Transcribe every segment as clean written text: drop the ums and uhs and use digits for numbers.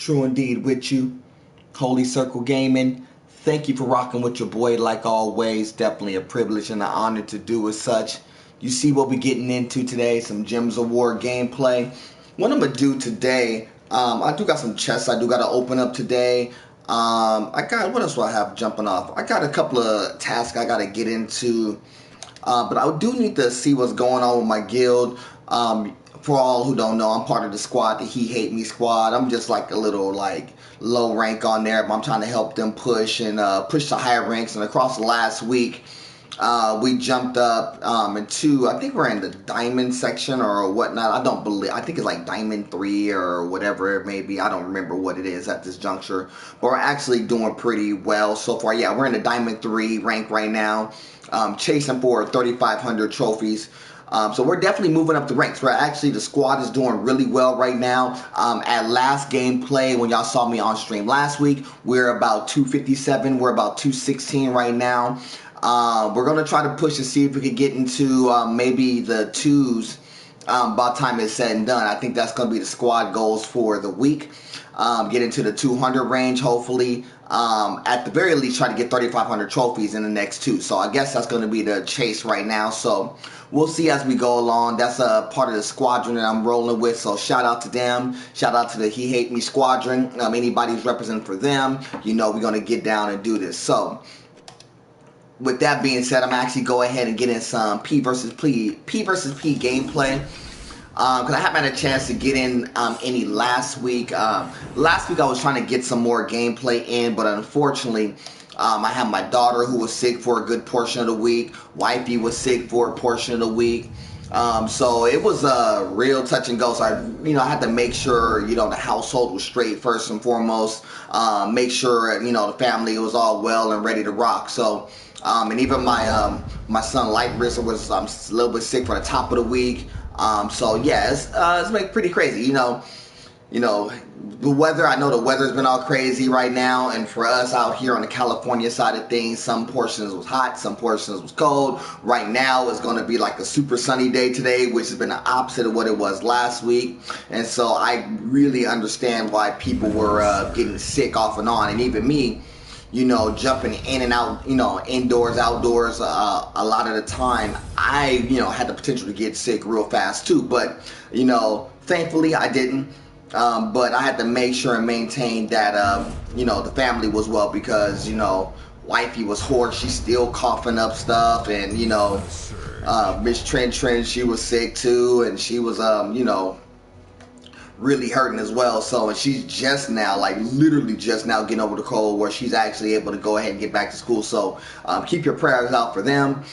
True indeed with you. Holy Circle Gaming. Thank you for rocking with your boy like always. Definitely a privilege and an honor to do as such. You see what we're getting into today, some Gems of War gameplay. What I'm going to do today, I do got some chests I do got to open up today. What else do I have jumping off? I got a couple of tasks I got to get into. But I do need to see what's going on with my guild. For all who don't know, I'm part of the squad, the He Hate Me squad. I'm just like a little low rank on there, but I'm trying to help them push and push to higher ranks. And across the last week, we jumped up into, I think we're in the diamond section or whatnot. I think it's like diamond 3 or whatever it may be. I don't remember what it is at this juncture, but we're actually doing pretty well so far. Yeah, we're in the diamond 3 rank right now, chasing for 3,500 trophies. So we're definitely moving up the ranks. The squad is doing really well right now. At last gameplay, when y'all saw me on stream last week, we're about 257. We're about 216 right now. We're going to try to push to see if we can get into maybe the 2s by the time it's said and done. I think that's going to be the squad goals for the week. Get into the 200 range, hopefully. At the very least, try to get 3,500 trophies in the next 2. So I guess that's going to be the chase right now. So we'll see as we go along. That's a part of the squadron that I'm rolling with. So shout out to them. Shout out to the He Hate Me squadron. Anybody who's representing for them, you know we're going to get down and do this. So with that being said, I'm actually go ahead and get in some P versus P gameplay. Because I haven't had a chance to get in any last week. Last week I was trying to get some more gameplay in, but unfortunately, I had my daughter who was sick for a good portion of the week. Wifey was sick for a portion of the week. So it was a real touch and go. So I had to make sure, the household was straight first and foremost. Make sure, the family was all well and ready to rock. So, and even my son Light Wrist was a little bit sick for the top of the week. So yeah, it's like pretty crazy, the weather. I know the weather's been all crazy right now, and for us out here on the California side of things, some portions was hot, some portions was cold. Right now it's going to be like a super sunny day today, which has been the opposite of what it was last week. And so I really understand why people were getting sick off and on, and even me, jumping in and out, indoors, outdoors, a lot of the time, I, had the potential to get sick real fast too. But, thankfully I didn't. But I had to make sure and maintain that, the family was well because, wifey was hoarse. She's still coughing up stuff. And, Miss Trent, she was sick too. And she was, really hurting as well. So, and she's just now, literally just now getting over the cold where she's actually able to go ahead and get back to school. So keep your prayers out for them.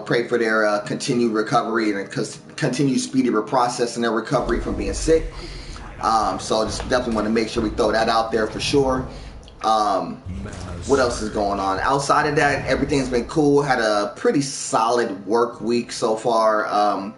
Pray for their continued recovery and continued speedy process in their recovery from being sick. So just definitely want to make sure we throw that out there for sure. What else is going on? Outside of that, everything's been cool. Had a pretty solid work week so far.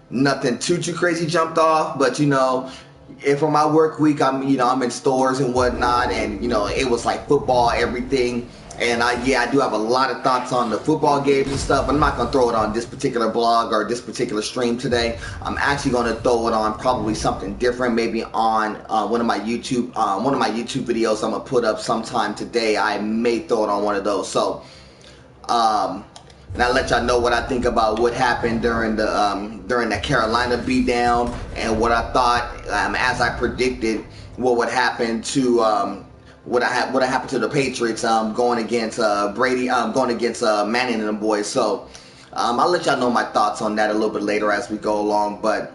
Nothing too crazy jumped off, but if for my work week, I'm in stores and whatnot, and it was like football, everything. And I do have a lot of thoughts on the football games and stuff, but I'm not gonna throw it on this particular blog or this particular stream today. I'm actually gonna throw it on probably something different, maybe on one of my YouTube videos I'm gonna put up sometime today. I may throw it on one of those. So and I'll let y'all know what I think about what happened during the Carolina beatdown, and what I thought, as I predicted, what would happen to what happened to the Patriots going against Brady, going against Manning and the boys. So I'll let y'all know my thoughts on that a little bit later as we go along. But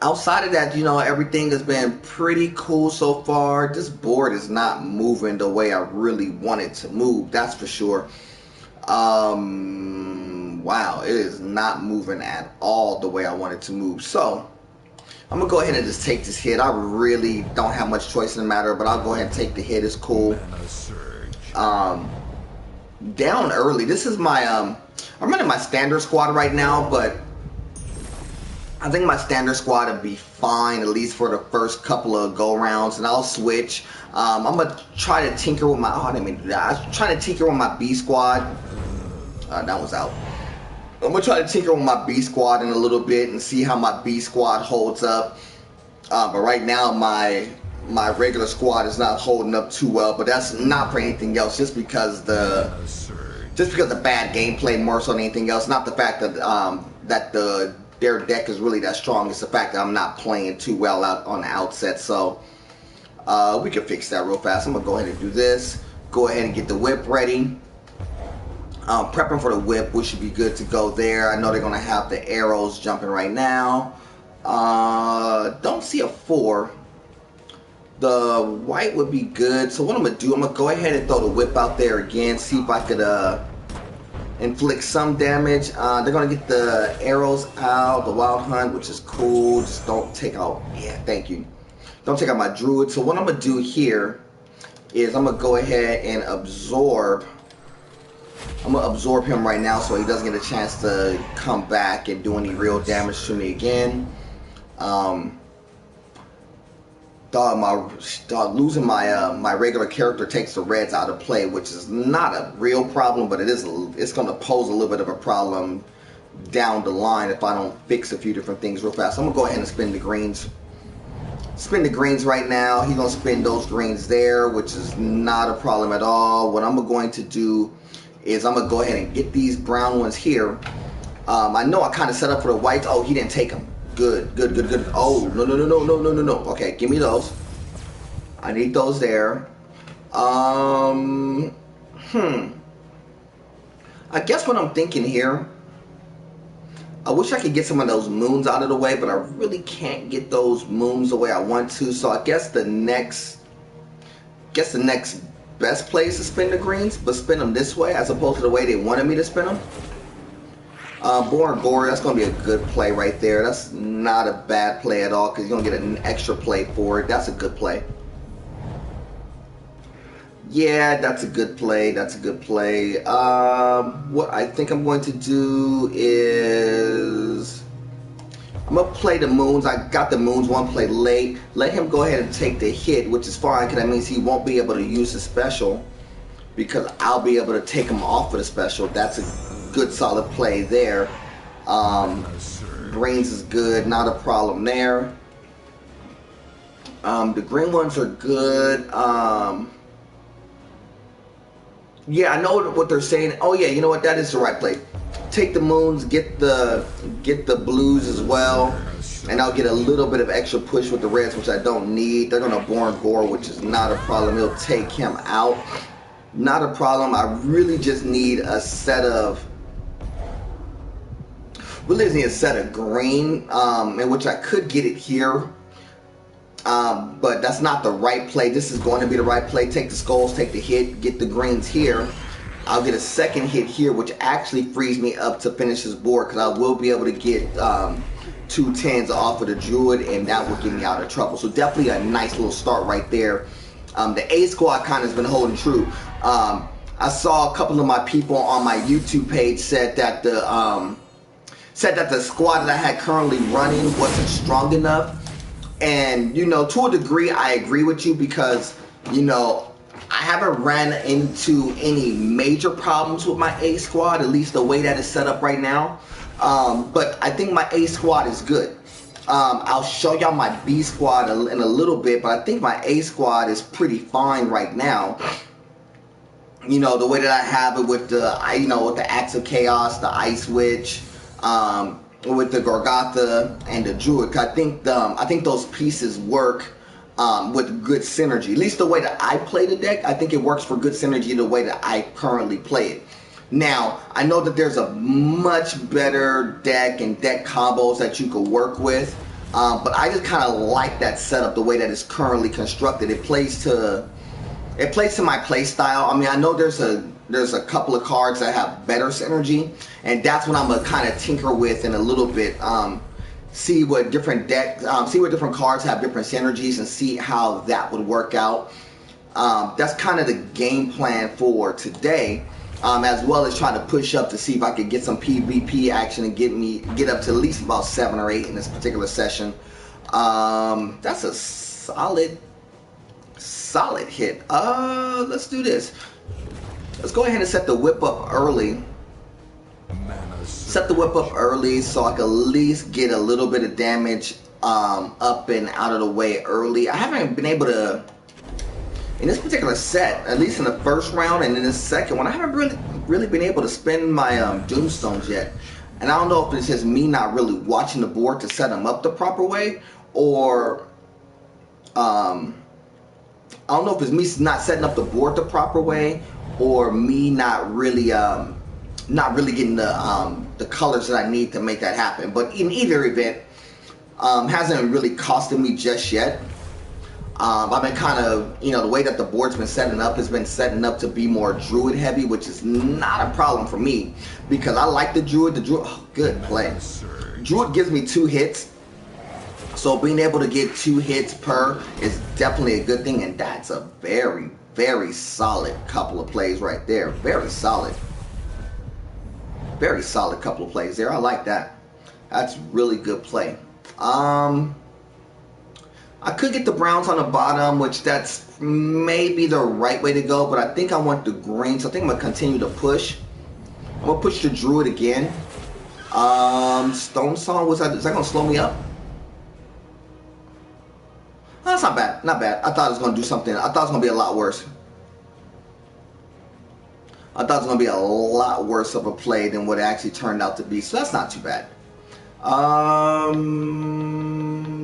outside of that, everything has been pretty cool so far. This board is not moving the way I really want it to move, that's for sure. Wow, it is not moving at all the way I want it to move. So I'm gonna go ahead and just take this hit. I really don't have much choice in the matter, but I'll go ahead and take the hit. It's cool. Down early. This is my I'm running my standard squad right now, but I think my standard squad would be fine, at least for the first couple of go rounds, and I'll switch. I'm gonna try to tinker with my I was trying to tinker with my B squad. That was out. I'm gonna try to tinker with my B squad in a little bit and see how my B squad holds up. But right now my my regular squad is not holding up too well, but that's not for anything else. Just because the bad gameplay more so than anything else. Not the fact that their deck is really that strong. It's the fact that I'm not playing too well out on the outset. So we can fix that real fast. I'm gonna go ahead and do this. Go ahead and get the whip ready. Prepping for the whip, we should be good to go there. I know they're gonna have the arrows jumping right now. Don't see a 4. The white would be good. So what I'm gonna do, I'm gonna go ahead and throw the whip out there again. See if I could inflict some damage. They're gonna get the arrows out, the wild hunt, which is cool. Just don't take out. Yeah, thank you. Don't take out my druid. So what I'm gonna do here is I'm gonna go ahead and absorb. I'm gonna absorb him right now so he doesn't get a chance to come back and do any real damage to me again. Losing my regular character takes the reds out of play, which is not a real problem, but it's gonna pose a little bit of a problem down the line if I don't fix a few different things real fast. So I'm gonna go ahead and spin the greens. Spin the greens right now. He's gonna spin those greens there, which is not a problem at all. What I'm going to do is I'm gonna go ahead and get these brown ones here. I know I kind of set up for the whites. Oh, he didn't take them. Good, good, good, good. Oh, no. Okay, give me those. I need those there. I guess what I'm thinking here, I wish I could get some of those moons out of the way, but I really can't get those moons the way I want to. So I guess the next best place to spin the greens, but spin them this way as opposed to the way they wanted me to spin them. Born Gore, that's going to be a good play right there. That's not a bad play at all because you're going to get an extra play for it. That's a good play. Yeah, that's a good play. That's a good play. What I think I'm going to do is I'm going to play the moons. I got the moons one play late. Let him go ahead and take the hit, which is fine because that means he won't be able to use the special because I'll be able to take him off of the special. That's a good solid play there. Greens is good, not a problem there. The green ones are good. Yeah, I know what they're saying. Oh yeah, you know what? That is the right play. Take the moons, get the blues as well, and I'll get a little bit of extra push with the reds, which I don't need. They're gonna Born Gore, which is not a problem. It'll take him out. Not a problem. I really just need a set of green, in which I could get it here. But that's not the right play. This is going to be the right play. Take the skulls, take the hit, get the greens here. I'll get a second hit here, which actually frees me up to finish this board because I will be able to get 2 10s off of the druid, and that will get me out of trouble. So definitely a nice little start right there. The A squad kind of has been holding true. I saw a couple of my people on my YouTube page said that the squad that I had currently running wasn't strong enough. And, you know, to a degree, I agree with you because, you know, I haven't ran into any major problems with my A squad, at least the way that it's set up right now. But I think my A squad is good. I'll show y'all my B squad in a little bit, but I think my A squad is pretty fine right now. You know, the way that I have it with the Axe of Chaos, the Ice Witch, with the Gorgatha and the Druid. I think those pieces work with good synergy. At least the way that I play the deck, I think it works for good synergy the way that I currently play it. Now, I know that there's a much better deck and deck combos that you could work with, but I just kind of like that setup the way that it's currently constructed. It plays to my play style. I mean, I know there's a couple of cards that have better synergy, and that's what I'm gonna kind of tinker with in a little bit. See what different cards have different synergies, and see how that would work out. That's kind of the game plan for today, as well as trying to push up to see if I could get some PvP action and get up to at least about 7 or 8 in this particular session. That's a solid hit. Let's do this. Let's go ahead and set the whip up early. Set the whip up early so I can at least get a little bit of damage up and out of the way early. I haven't been able to, in this particular set, at least in the first round and in this second one, I haven't really been able to spend my Doomstones yet. And I don't know if it's just me not really watching the board to set them up the proper way, or I don't know if it's me not setting up the board the proper way, or me not really getting the colors that I need to make that happen. But in either event, hasn't really costed me just yet. I've been kind of, the way that the board's been setting up has been setting up to be more druid heavy, which is not a problem for me because I like the druid. Oh, good play. Druid gives me 2 hits. So being able to get 2 hits per is definitely a good thing, and that's a very, very solid couple of plays right there. Very solid. Very solid couple of plays there. I like that. That's really good play. I could get the browns on the bottom, which that's maybe the right way to go, but I think I want the green, so I think I'm going to continue to push. I'm going to push the druid again. Stone Song, is that going to slow me up? Oh, that's not bad. Not bad. I thought it was going to do something. I thought it was going to be a lot worse. I thought it was going to be a lot worse of a play than what it actually turned out to be, so that's not too bad.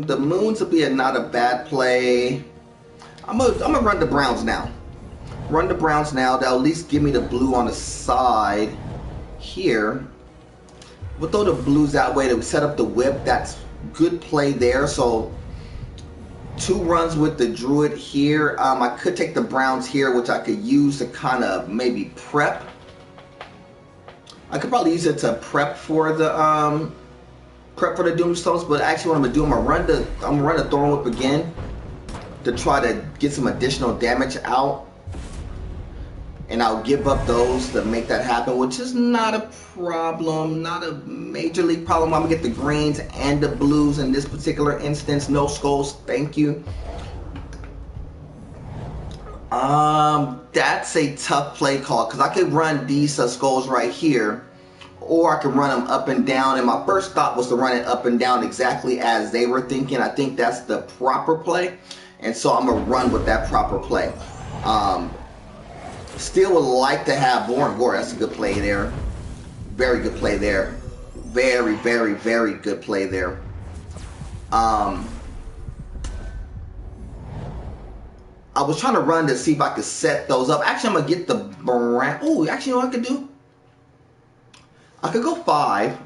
The moons will be not a bad play. I'm gonna run the browns now. Run the browns now. That'll at least give me the blue on the side here. We'll throw the blues that way to set up the whip. That's good play there. So 2 runs with the druid here. I could take the browns here, which I could use to kind of maybe prep. I could probably use it to prep for the Doomstones, but actually what I'm gonna do, I'm gonna run the Thorn Whip again to try to get some additional damage out, and I'll give up those to make that happen, which is not a problem, not a majorly problem. I'm gonna get the greens and the blues in this particular instance. No skulls, thank you. That's a tough play call because I could run these skulls right here, or I can run them up and down, and my first thought was to run it up and down exactly as they were thinking. I think that's the proper play, and so I'm going to run with that proper play. Still would like to have Born Gore. That's a good play there. Very good play there. Very, very, very good play there. I was trying to run to see if I could set those up. Actually, I'm going to get the brown. Oh, actually, you know what I could do? I could go 5,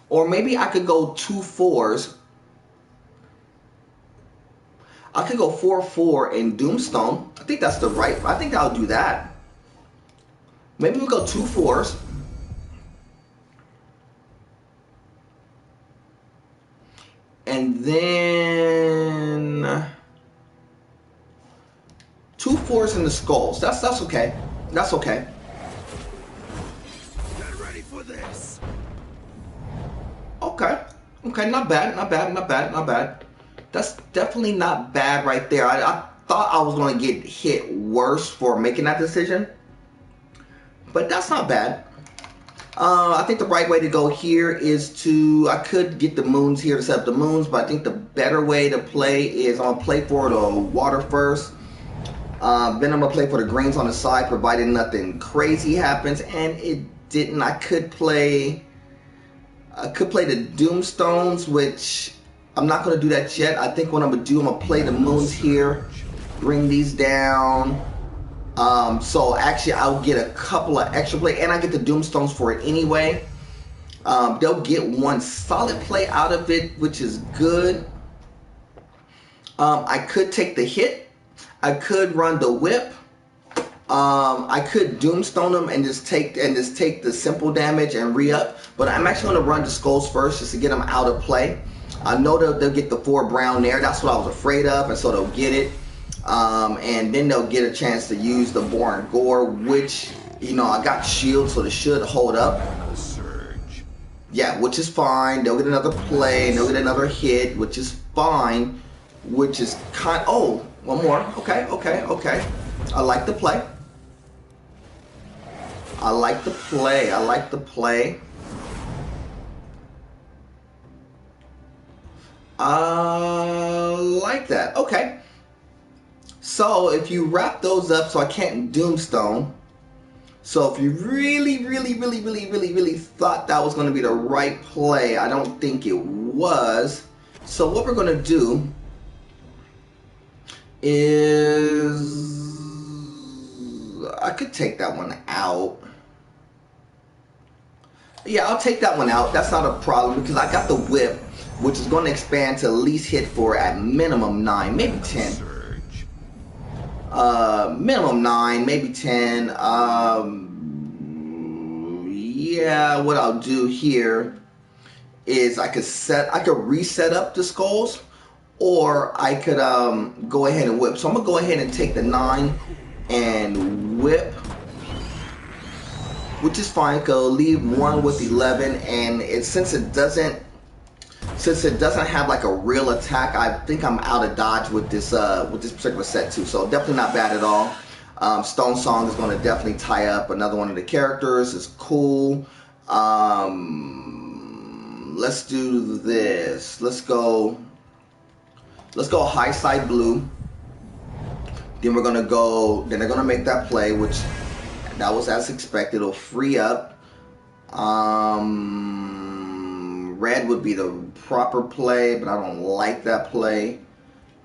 or maybe I could go 2 4s. I could go 4-4 in Doomstone. I think that's the right. I think I'll do that. Maybe we'll go 2 4s. And then 2 4s in the skulls. That's okay. That's okay. Okay, not bad. That's definitely not bad right there. I thought I was going to get hit worse for making that decision, but that's not bad. I think the right way to go here is I could get the moons here to set up the moons, but I think the better way to play is I'm going to play for the water first. Then I'm going to play for the greens on the side, provided nothing crazy happens, and it didn't. I could play the Doomstones, which I'm not going to do that yet. I think what I'm going to do, I'm going to play the moons here, bring these down. So actually I'll get a couple of extra play, and I get the Doomstones for it anyway. They'll get 1 solid play out of it, which is good. I could take the hit. I could run the whip. I could Doomstone them and just take the simple damage and re-up, but I'm actually going to run the skulls first just to get them out of play. I know they'll get the 4 brown there. That's what I was afraid of, and so they'll get it. And then they'll get a chance to use the Born Gore, which, I got shield, so they should hold up. Yeah, which is fine. They'll get another play, they'll get another hit, which is fine. Which is oh, 1 more. Okay. I like the play. I like the play. Like that. Okay. So if you wrap those up, so I can't Doomstone. So if you really thought that was going to be the right play, I don't think it was. So what we're going to do is I could take that one out. Yeah, I'll take that one out. That's not a problem because I got the whip, which is going to expand to at least hit for at minimum 9, maybe 10. Minimum 9, maybe 10. Yeah, what I'll do here is I could reset up the skulls, or I could go ahead and whip. So I'm gonna go ahead and take the 9 and whip, which is fine. Go leave 1 with 11, and since it doesn't have like a real attack, I think I'm out of dodge with this particular set too. So definitely not bad at all. Stone Song is going to definitely tie up another one of the characters. It's cool. Let's do this. Let's go high side blue. Then we're gonna go. Then they're gonna make that play, which that was as expected. It'll free up. Red would be the proper play, but I don't like that play.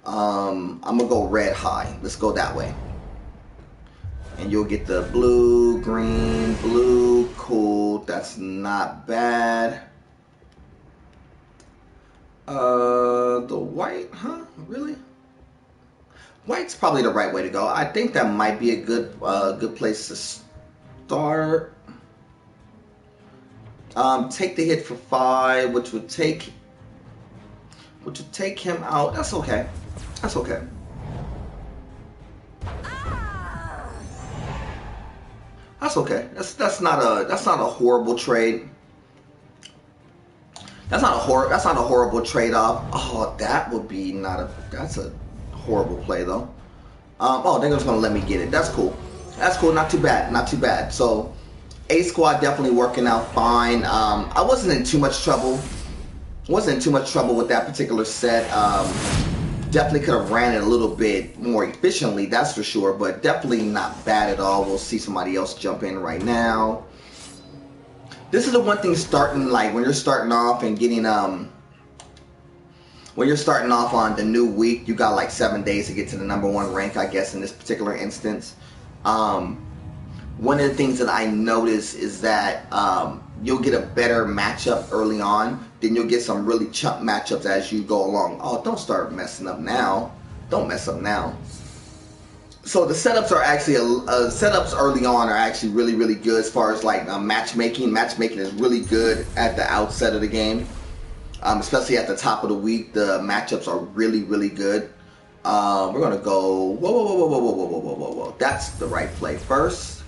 I'm gonna go red high. Let's go that way. And you'll get the blue, green, blue. Cool. That's not bad. The white, huh? Really? White's probably the right way to go. I think that might be a good place to start. Take the hit for 5, which would take him out. That's okay. That's okay. That's okay. That's not a horrible trade. That's not a horrible trade-off. Oh, that would be that's a horrible play though. Oh, they're just gonna let me get it. That's cool. That's cool. Not too bad. Not too bad. So, A squad definitely working out fine. I wasn't in too much trouble. With that particular set. Definitely could have ran it a little bit more efficiently, that's for sure, but definitely not bad at all. We'll see somebody else jump in right now. This is the one thing starting, like when you're starting off and getting when you're starting off on the new week, you got like 7 days to get to the #1 rank, I guess, in this particular instance. One of the things that I notice is that you'll get a better matchup early on, then you'll get some really chump matchups as you go along. Oh, don't start messing up now. Don't mess up now. So the setups are actually, setups early on are actually really good as far as like matchmaking. Matchmaking is really good at the outset of the game. Especially at the top of the week, the matchups are really good. We're gonna go, whoa. That's the right play first.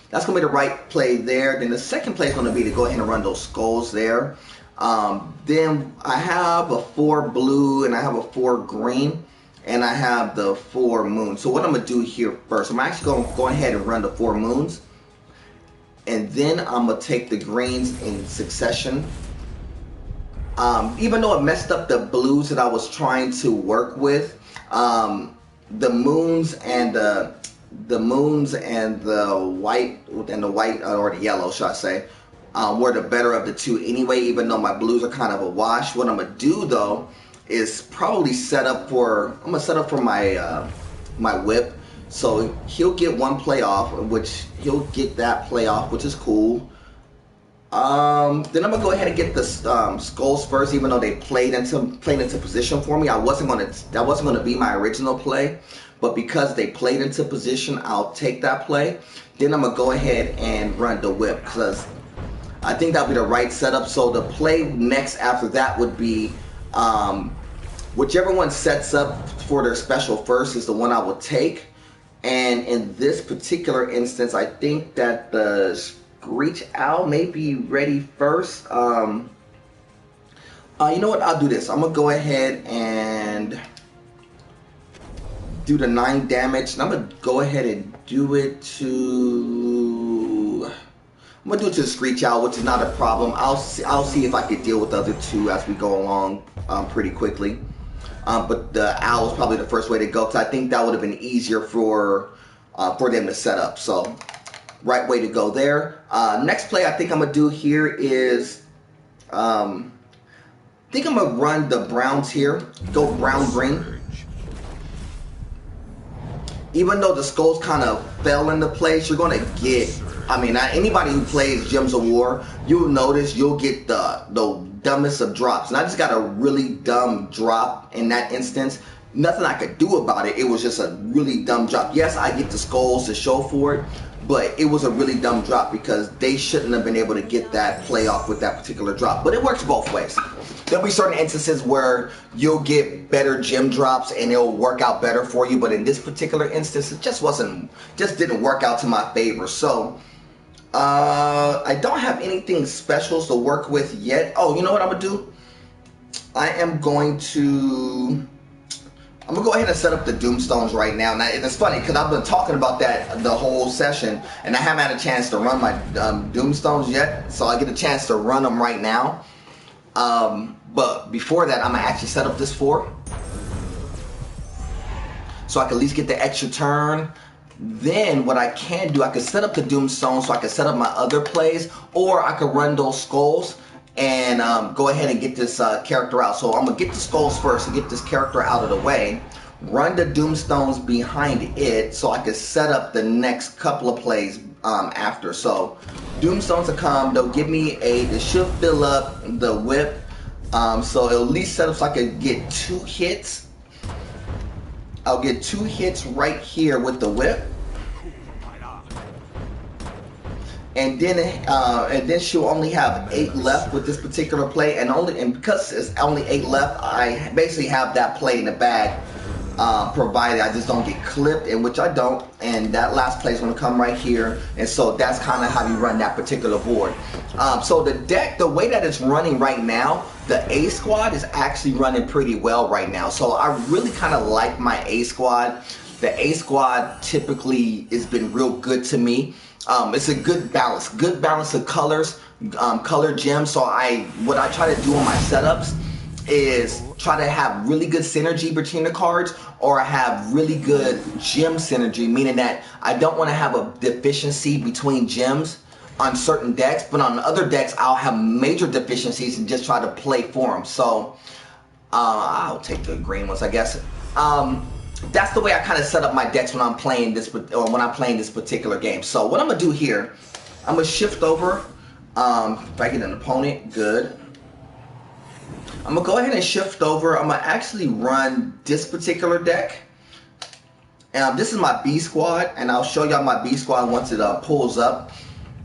That's going to be the right play there. Then the second play is going to be to go ahead and run those skulls there. Then I have a 4 blue and I have a 4 green and I have the 4 moon. So what I'm going to do here first, I'm actually going to go ahead and run the 4 moons. And then I'm going to take the greens in succession. Even though it messed up the blues that I was trying to work with, the moons and the white or the yellow, should I say, were the better of the two anyway, even though my blues are kind of a wash. What I'm gonna do though is probably set up for my my whip, so he'll get one play off, which he'll get that play off, which is cool. Then I'm gonna go ahead and get the skulls first, even though they played into position for me. That wasn't gonna be my original play, but because they played into position, I'll take that play. Then I'm gonna go ahead and run the whip because I think that'll be the right setup. So the play next after that would be whichever one sets up for their special first is the one I will take. And in this particular instance, I think that the Screech Owl may be ready first. You know what? I'll do this. I'm gonna go ahead and do the 9 damage, and I'm gonna go ahead and do it to. I'm gonna do it to the Screech Owl, which is not a problem. I'll see if I could deal with the other two as we go along pretty quickly. But the owl is probably the first way to go, because I think that would have been easier for them to set up. So right way to go there. Next play I think I'm gonna do here is I think I'm gonna run the Browns here. Go brown green. Even though the skulls kind of fell into place, you're gonna get, I mean, anybody who plays Gems of War, you'll notice you'll get the dumbest of drops. And I just got a really dumb drop in that instance. Nothing I could do about it. It was just a really dumb drop. Yes, I get the skulls to show for it, but it was a really dumb drop because they shouldn't have been able to get that play off with that particular drop. But it works both ways. There'll be certain instances where you'll get better gem drops and it'll work out better for you. But in this particular instance, it just didn't work out to my favor. So I don't have anything special to work with yet. Oh, you know what I'm gonna do? I'm gonna go ahead and set up the Doomstones right now. Now, it's funny because I've been talking about that the whole session, and I haven't had a chance to run my Doomstones yet, so I get a chance to run them right now. But before that, I'm going to actually set up this 4, so I can at least get the extra turn. Then what I can do, I can set up the Doomstone so I can set up my other plays, or I can run those skulls and go ahead and get this character out. So I'm gonna get the skulls first and get this character out of the way, run the Doomstones behind it so I can set up the next couple of plays after. So Doomstones will come, they'll give me they should fill up the whip, so it'll at least set up so I can get 2 hits. I'll get 2 hits right here with the whip. And then she'll only have 8 left with this particular play, and because it's only 8 left, I basically have that play in the bag, provided I just don't get clipped, and which I don't. And that last play is going to come right here, and so that's kind of how you run that particular board. So the deck, the way that it's running right now, the A squad is actually running pretty well right now. So I really kind of like my A squad. The A squad typically has been real good to me. It's a good balance of colors, color gems. So what I try to do on my setups is try to have really good synergy between the cards, or I have really good gem synergy, meaning that I don't want to have a deficiency between gems on certain decks, but on other decks I'll have major deficiencies and just try to play for them. So I'll take the green ones, I guess. That's the way I kind of set up my decks when I'm playing this, or when I'm playing this particular game. So what I'm gonna do here, I'm gonna shift over. If I get an opponent, good. I'm gonna go ahead and shift over. I'm gonna actually run this particular deck. This is my B squad, and I'll show y'all my B squad once it pulls up.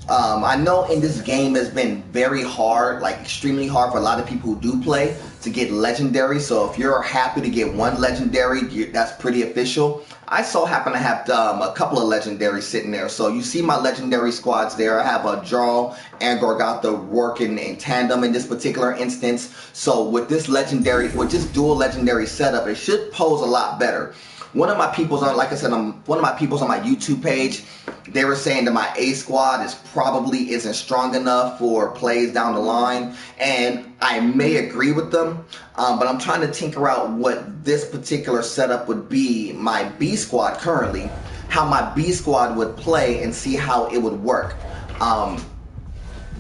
I know in this game it's been very hard, like extremely hard for a lot of people who do play to get legendary. So if you're happy to get 1 legendary, that's pretty official. I so happen to have a couple of legendaries sitting there. So you see my legendary squads there. I have a Jarl and Gorgatha working in tandem in this particular instance. So with this dual legendary setup, it should pose a lot better. One of my peoples on, like I said, one of my peoples on my YouTube page, they were saying that my A squad probably isn't strong enough for plays down the line, and I may agree with them, but I'm trying to tinker out what this particular setup would be, my B squad currently, how my B squad would play, and see how it would work.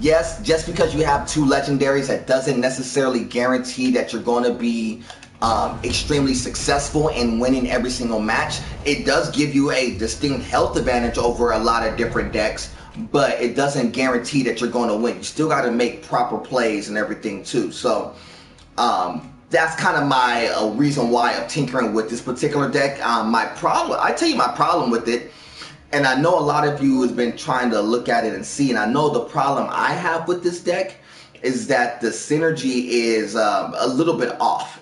Yes, just because you have 2 legendaries, that doesn't necessarily guarantee that you're going to be extremely successful in winning every single match. It does give you a distinct health advantage over a lot of different decks, but it doesn't guarantee that you're going to win. You still got to make proper plays and everything too. So that's kind of my reason why I'm tinkering with this particular deck. I tell you my problem with it, and I know a lot of you has been trying to look at it and see, and I know the problem I have with this deck is that the synergy is a little bit off.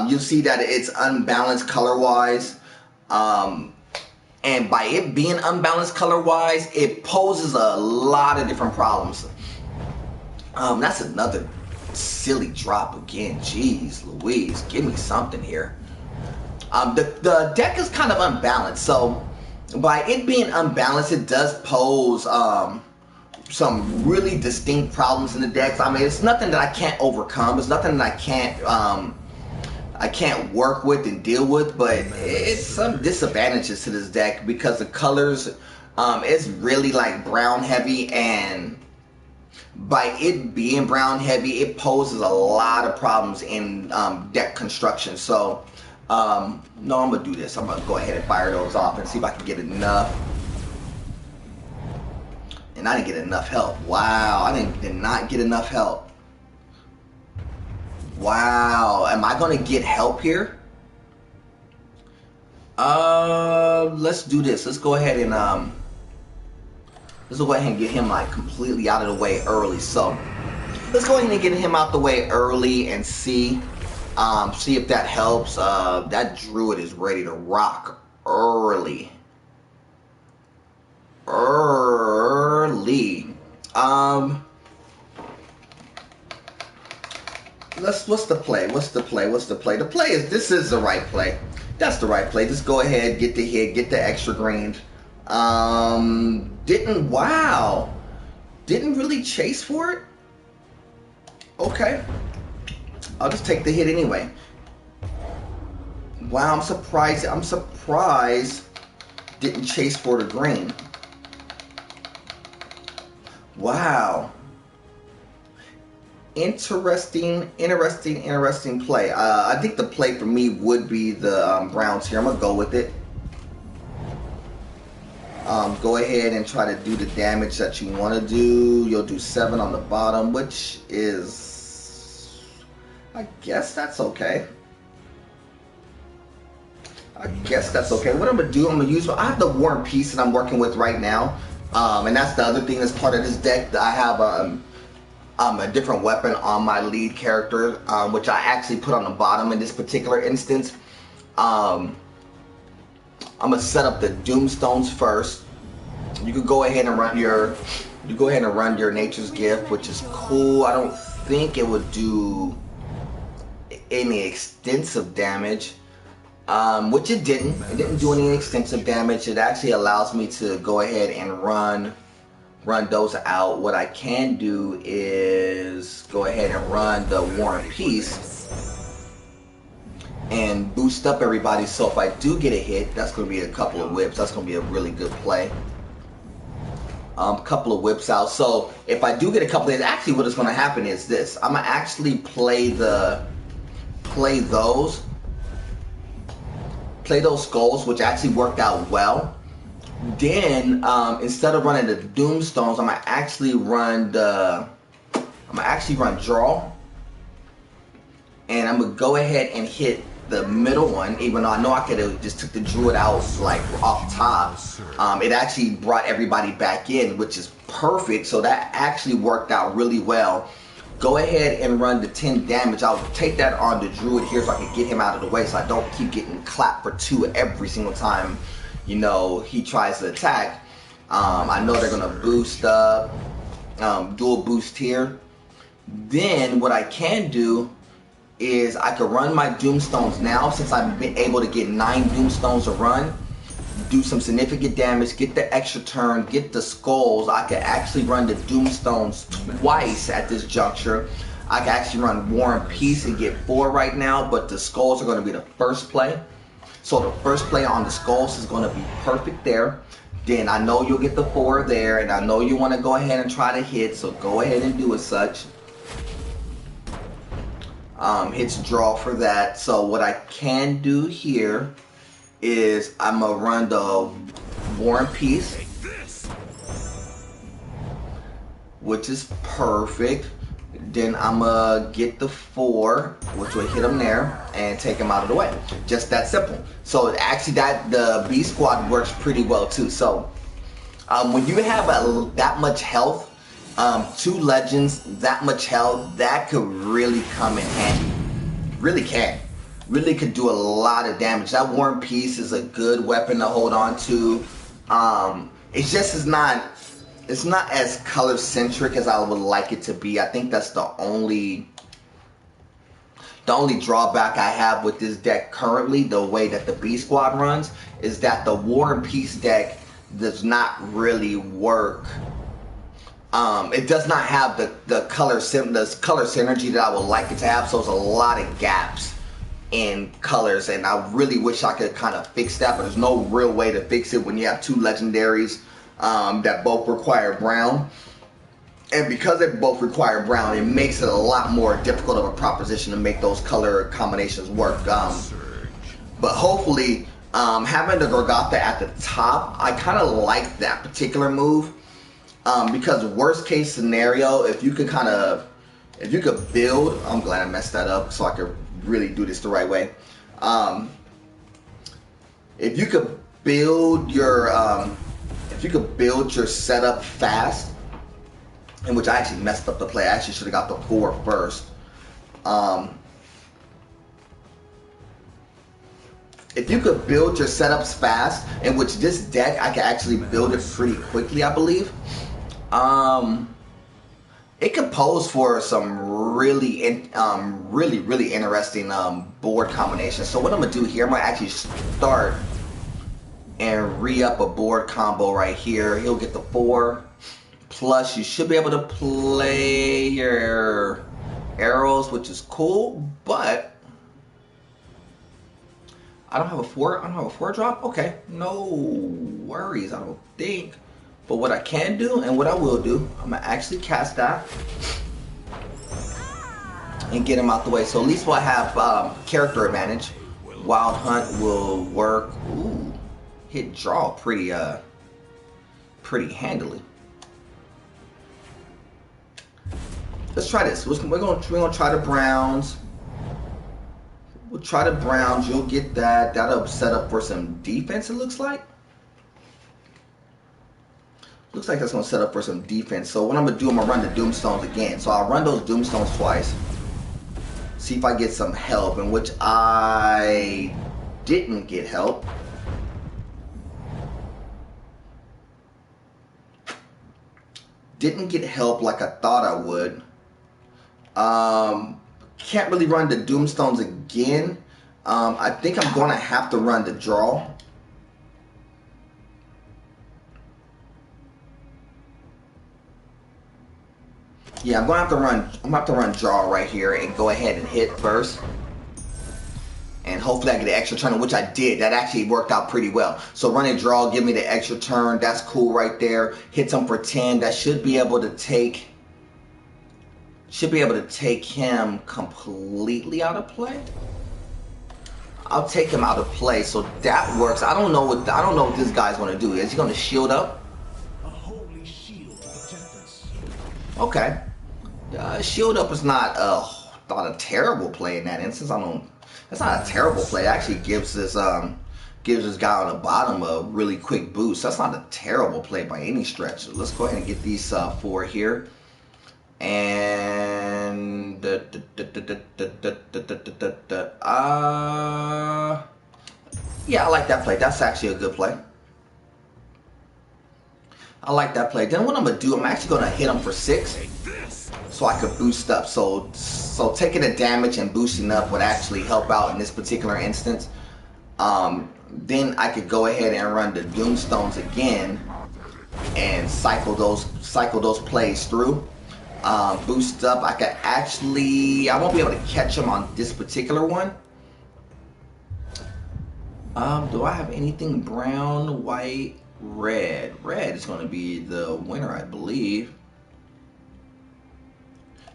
You'll see that it's unbalanced color-wise, and by it being unbalanced color-wise, it poses a lot of different problems. That's another silly drop again. Jeez Louise, give me something here. The deck is kind of unbalanced, so by it being unbalanced, it does pose some really distinct problems in the decks. I mean, it's nothing that I can't overcome. It's nothing that I can't work with and deal with, but it's some disadvantages to this deck because the colors, it's really like brown heavy, and by it being brown heavy, it poses a lot of problems in deck construction. So, no, I'm gonna do this. I'm gonna go ahead and fire those off and see if I can get enough. And I didn't get enough help. Wow, I did not get enough help. Wow, am I gonna get help here? Let's do this. Let's go ahead and get him like completely out of the way early. So let's go ahead and get him out the way early and see if that helps. That druid is ready to rock early. What's the play? The play is, this is the right play. That's the right play. Just go ahead, get the hit, get the extra greens. Didn't really chase for it. Okay. I'll just take the hit anyway. Wow, I'm surprised didn't chase for the green. Wow. Interesting play. I think the play for me would be the Browns here. I'm gonna go with it. Go ahead and try to do the damage that you want to do. You'll do 7 on the bottom, which is, I guess that's okay. What I'm gonna do, I have the War and Peace that I'm working with right now, and that's the other thing that's part of this deck. That I have a different weapon on my lead character, which I actually put on the bottom in this particular instance. I'm gonna set up the Doomstones first. You could go ahead and run your Nature's Gift, which is cool. I don't think it would do any extensive damage, which it didn't. It didn't do any extensive damage. It actually allows me to go ahead and run those out. What I can do is go ahead and run the War and Peace and boost up everybody. So if I do get a hit, that's going to be a couple of whips. That's going to be a really good play. Couple of whips out. So if I do get a couple of hits, actually what is going to happen is this. I'm going to actually play those skulls, which actually worked out well. Then instead of running the Doomstones, I'm gonna actually run draw, and I'm gonna go ahead and hit the middle one. Even though I know I could have just took the druid out like off top, it actually brought everybody back in, which is perfect. So that actually worked out really well. Go ahead and run the 10 damage. I'll take that on the druid here so I can get him out of the way, so I don't keep getting clapped for 2 every single time, you know, he tries to attack. I know they're gonna boost up, dual boost here. Then what I can do is I could run my Doomstones now, since I've been able to get 9 Doomstones to run, do some significant damage, get the extra turn, get the skulls. I could actually run the Doomstones twice at this juncture. I could actually run War and Peace and get 4 right now, but the skulls are going to be the first play. So the first play on the skulls is going to be perfect there. Then I know you'll get the 4 there, and I know you want to go ahead and try to hit, so go ahead and do as such. Hits draw for that. So what I can do here is I'm going to run the War and Peace, which is perfect. Then I'm going to get the 4, which will hit him there and take him out of the way. Just that simple. So actually the B squad works pretty well too. So when you have that much health, 2 legends, that much health, that could really come in handy. Really can. Really could do a lot of damage. That War and Peace is a good weapon to hold on to. It's not as color centric as I would like it to be. I think that's the only drawback I have with this deck currently, the way that the B squad runs, is that the War and Peace deck does not really work It does not have the color synergy that I would like it to have, so there's a lot of gaps in colors, and I really wish I could kind of fix that, but there's no real way to fix it when you have two legendaries that both require brown. And because they both require brown, it makes it a lot more difficult of a proposition to make those color combinations work. But hopefully, having the Gorgatha at the top, I kind of like that particular move. Because worst case scenario, if you could build, I'm glad I messed that up so I could really do this the right way. If you could build your setup fast, in which I actually messed up the play. I actually should have got the 4 first. If you could build your setups fast, in which this deck I could actually build it pretty quickly, I believe. It could pose for some really interesting board combinations. So what I'm gonna do here, I'm gonna actually start and re-up a board combo right here. He'll get the 4. Plus, you should be able to play your arrows, which is cool, but I don't have a 4. I don't have a 4 drop. Okay, no worries. I don't think. But what I can do, and what I will do, I'm gonna actually cast that and get him out the way. So at least we'll have character advantage. Wild Hunt will work. Ooh, hit draw pretty handily. Let's try this. We're gonna try the Browns. We'll try the Browns. You'll get that. That'll set up for some defense. It looks like. Looks like that's gonna set up for some defense. So what I'm gonna do, I'm gonna run the Doomstones again. So I'll run those Doomstones twice. See if I get some help, in which I didn't get help. Didn't get help like I thought I would. Can't really run the Doomstones again. I think I'm gonna have to run the draw. Yeah, I'm gonna have to run draw right here and go ahead and hit first. And hopefully I get an extra turn, which I did. That actually worked out pretty well. So running draw, give me the extra turn. That's cool right there. Hits him for 10. That should be able to take him completely out of play. I'll take him out of play, so that works. I don't know what this guy's gonna do. Is he gonna shield up? A holy shield to protect us. Okay. Shield up is not a terrible play in that instance. That's not a terrible play. It actually gives this guy on the bottom a really quick boost. That's not a terrible play by any stretch. So let's go ahead and get these 4 here. And yeah, I like that play. That's actually a good play. I like that play. Then what I'm gonna do, I'm actually gonna hit him for 6, so I could boost up. So taking the damage and boosting up would actually help out in this particular instance. Then I could go ahead and run the Doomstones again and cycle those plays through. Boost up. I won't be able to catch him on this particular one. Do I have anything brown, white, red? Red is going to be the winner, I believe.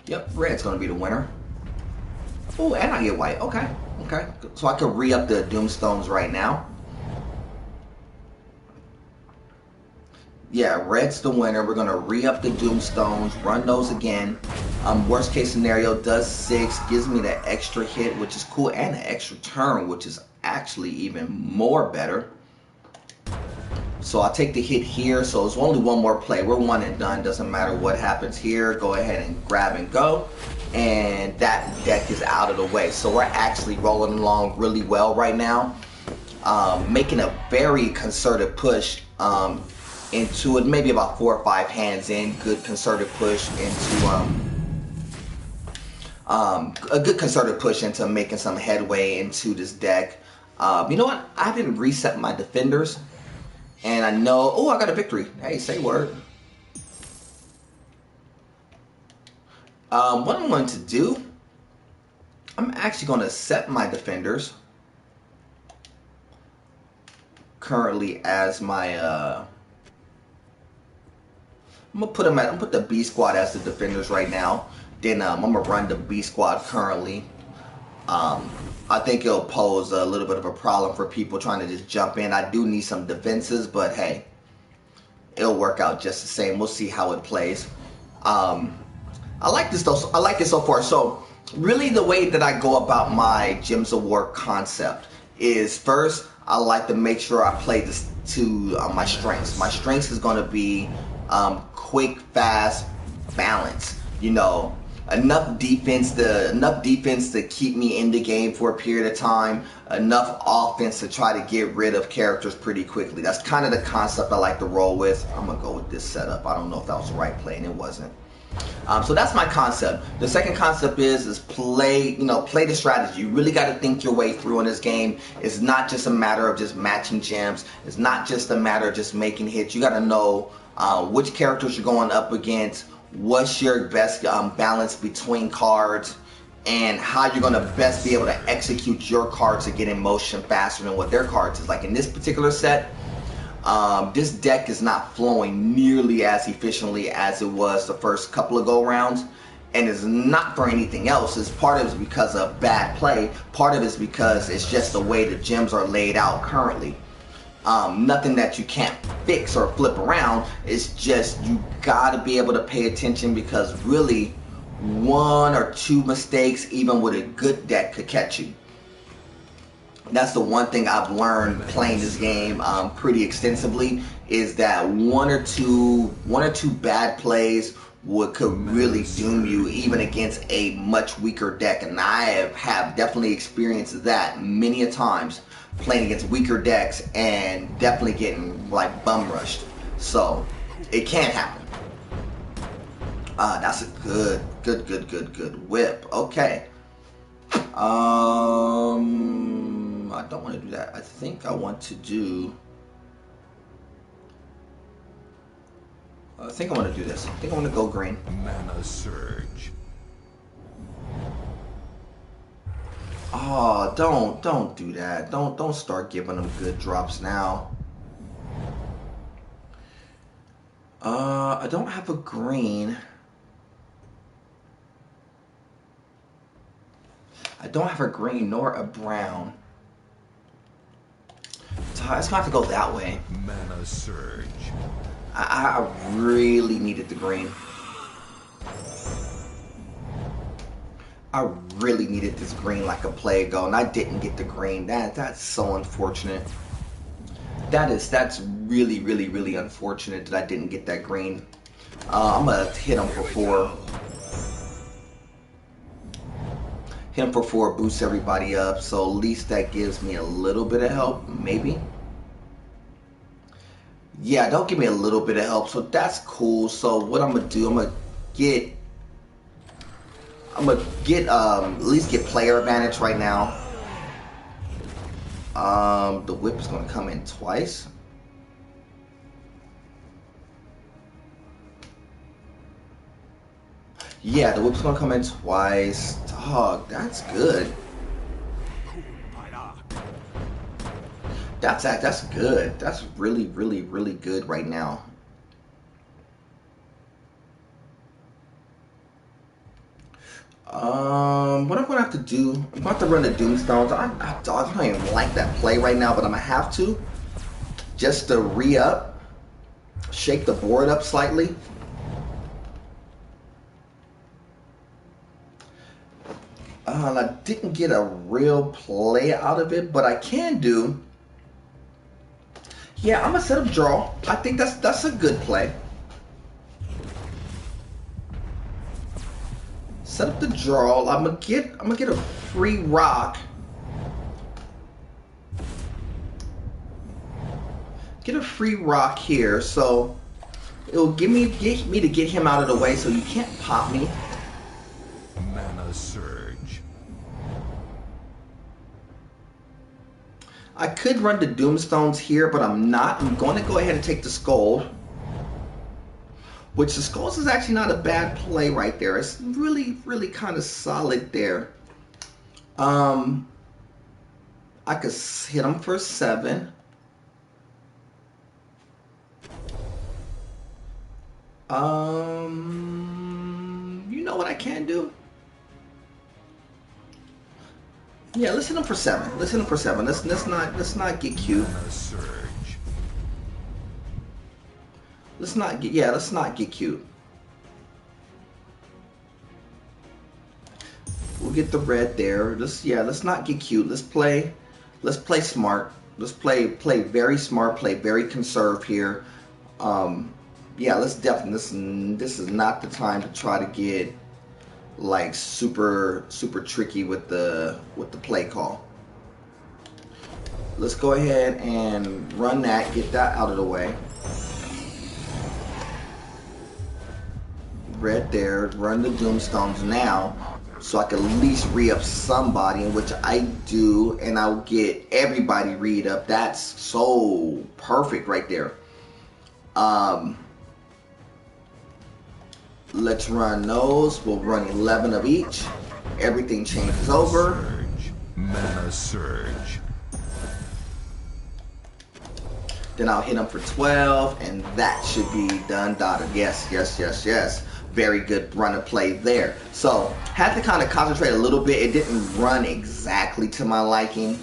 Yep, red's going to be the winner. Oh, and I get white. Okay. So I could re-up the Doomstones right now. Yeah, red's the winner. We're going to re-up the Doomstones, run those again. Worst case scenario does 6, gives me the extra hit, which is cool, and an extra turn, which is actually even more better. So I'll take the hit here. So it's only one more play. We're one and done. Doesn't matter what happens here. Go ahead and grab and go. And that deck is out of the way. So we're actually rolling along really well right now. Making a very concerted push into it. Maybe about 4 or 5 hands in. Good concerted push into a good concerted push into making some headway into this deck. You know what? I didn't reset my defenders. And I know, oh, I got a victory. Hey, say word. What I'm going to do, I'm actually going to set my defenders currently as my I'm gonna put them at. I'm gonna put the B squad as the defenders right now. Then I'm gonna run the B squad currently. Um, I think it'll pose a little bit of a problem for people trying to just jump in. I do need some defenses, but hey, it'll work out just the same. We'll see how it plays. Um, I like this though. I like it so far. So really, the way that I go about my Gems of War concept is first I like to make sure I play this to my strengths. My strengths is going to be quick, fast, balance. You know, enough defense to keep me in the game for a period of time. Enough offense to try to get rid of characters pretty quickly. That's kind of the concept I like to roll with. I'm gonna go with this setup. I don't know if that was the right play, and it wasn't. So that's my concept. The second concept is play the strategy. You really got to think your way through in this game. It's not just a matter of just matching gems. It's not just a matter of just making hits. You got to know which characters you're going up against, what's your best balance between cards, and how you're going to best be able to execute your cards to get in motion faster than what their cards is. Like in this particular set, this deck is not flowing nearly as efficiently as it was the first couple of go rounds, and it's not for anything else. It's part of it is because of bad play. Part of it is because it's just the way the gems are laid out currently. Nothing that you can't fix or flip around. It's just you gotta be able to pay attention, because really one or two mistakes even with a good deck could catch you. That's the one thing I've learned playing this game pretty extensively, is that one or two bad plays could really doom you even against a much weaker deck. And I have definitely experienced that many a times playing against weaker decks and definitely getting like bum rushed. So it can happen. That's a good whip. Okay. I don't want to do that. I think I want to do. I think I want to do this. I think I want to go green. Mana surge. Oh, don't do that. Don't start giving them good drops now. I don't have a green. I don't have a green nor a brown. So it's gonna have to go that way. Mana surge. I really needed the green. I really needed this green like a plague ago, and I didn't get the green. That's so unfortunate. That's really unfortunate that I didn't get that green. I'm gonna hit him for 4. Hit him for 4, boosts everybody up, so at least that gives me a little bit of help, maybe. Yeah, don't give me a little bit of help, so that's cool. So what I'm gonna do, I'm gonna get at least get player advantage right now. The whip is gonna come in twice. Yeah, the whip's gonna come in twice. Dog, that's good. That's good. That's really good right now. What I'm gonna have to do, I'm gonna have to run the Doomstones. I don't even like that play right now, but I'm gonna have to, just to re-up, shake the board up slightly. I didn't get a real play out of it, but I can do. Yeah, I'm gonna set up draw. I think that's a good play. Set up the draw. I'm gonna get a free rock. Get a free rock here, so it'll get me to get him out of the way, so you can't pop me. Mana surge. I could run the Doomstones here, but I'm not. I'm going to go ahead and take the Skull. Which the skulls is actually not a bad play right there. It's really, really kind of solid there. I could hit him for 7. You know what I can do? Yeah, let's hit him for 7. Let's hit him for 7. Let's not get cute. Let's not get cute. We'll get the red there. Let's not get cute. Let's play smart. Let's play very smart, play very conserved here. Yeah, let's definitely this is not the time to try to get like super tricky with the play call. Let's go ahead and run that, get that out of the way. Red there, run the Doomstones now, so I can at least re-up somebody, in which I do, and I'll get everybody read up. That's so perfect right there. Let's run those. We'll run 11 of each. Everything changes over. Surge. Mana surge. Then I'll hit them for 12, and that should be done, dotted. Yes. Very good run and play there. So, had to kind of concentrate a little bit. It didn't run exactly to my liking.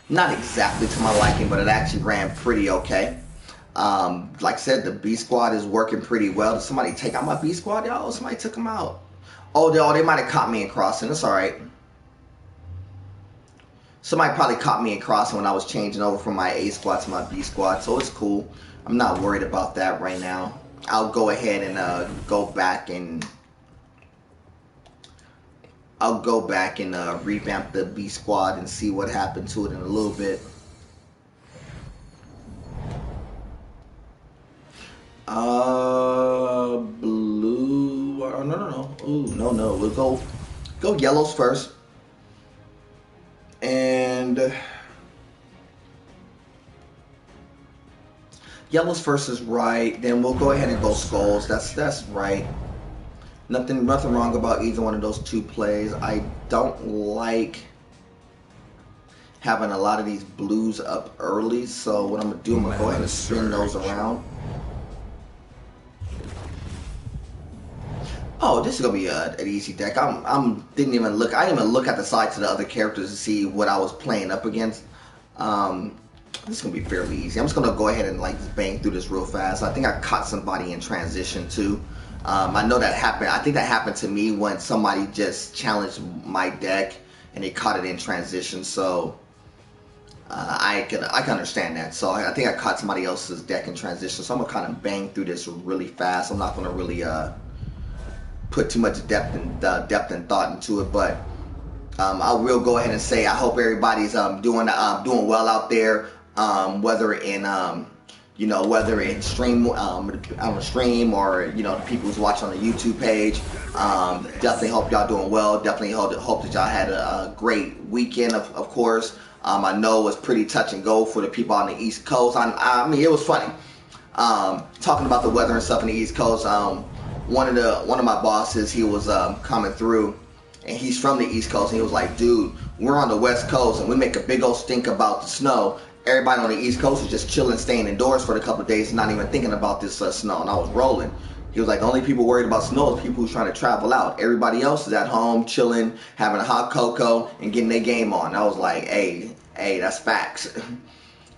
Not exactly to my liking, but it actually ran pretty okay. Like I said, the B squad is working pretty well. Did somebody take out my B squad? Oh, somebody took them out. Oh, they might have caught me in crossing. It's alright. Somebody probably caught me in crossing when I was changing over from my A squad to my B squad, so it's cool. I'm not worried about that right now. I'll go ahead and go back and revamp the B squad and see what happened to it in a little bit. Blue. Oh, no. Ooh, no. We'll go yellows first. And yellows first is right. Then we'll go ahead and go skulls. That's right. Nothing wrong about either one of those two plays. I don't like having a lot of these blues up early. So what I'm gonna do, I'm gonna go ahead and spin those around. Oh, this is gonna be an easy deck. I didn't even look at the sides of the other characters to see what I was playing up against. This is gonna be fairly easy. I'm just gonna go ahead and like just bang through this real fast. I think I caught somebody in transition too. I know that happened. I think that happened to me when somebody just challenged my deck and they caught it in transition. So I can understand that. So I think I caught somebody else's deck in transition. So I'm gonna kind of bang through this really fast. I'm not gonna really put too much depth and thought into it, but I will go ahead and say I hope everybody's doing well out there, whether in stream on a stream or the people who's watching on the YouTube page. Definitely hope y'all doing well. Definitely hope that y'all had a great weekend. Of course, I know it was pretty touch and go for the people on the East Coast. I mean, it was funny talking about the weather and stuff in the East Coast. One of my bosses, he was coming through, and he's from the East Coast, and he was like, dude, we're on the West Coast and we make a big old stink about the snow. Everybody on the East Coast is just chilling, staying indoors for a couple of days and not even thinking about this snow. And I was rolling. He was like, the only people worried about snow is people who's trying to travel out. Everybody else is at home chilling, having a hot cocoa and getting their game on. I was like, hey, that's facts.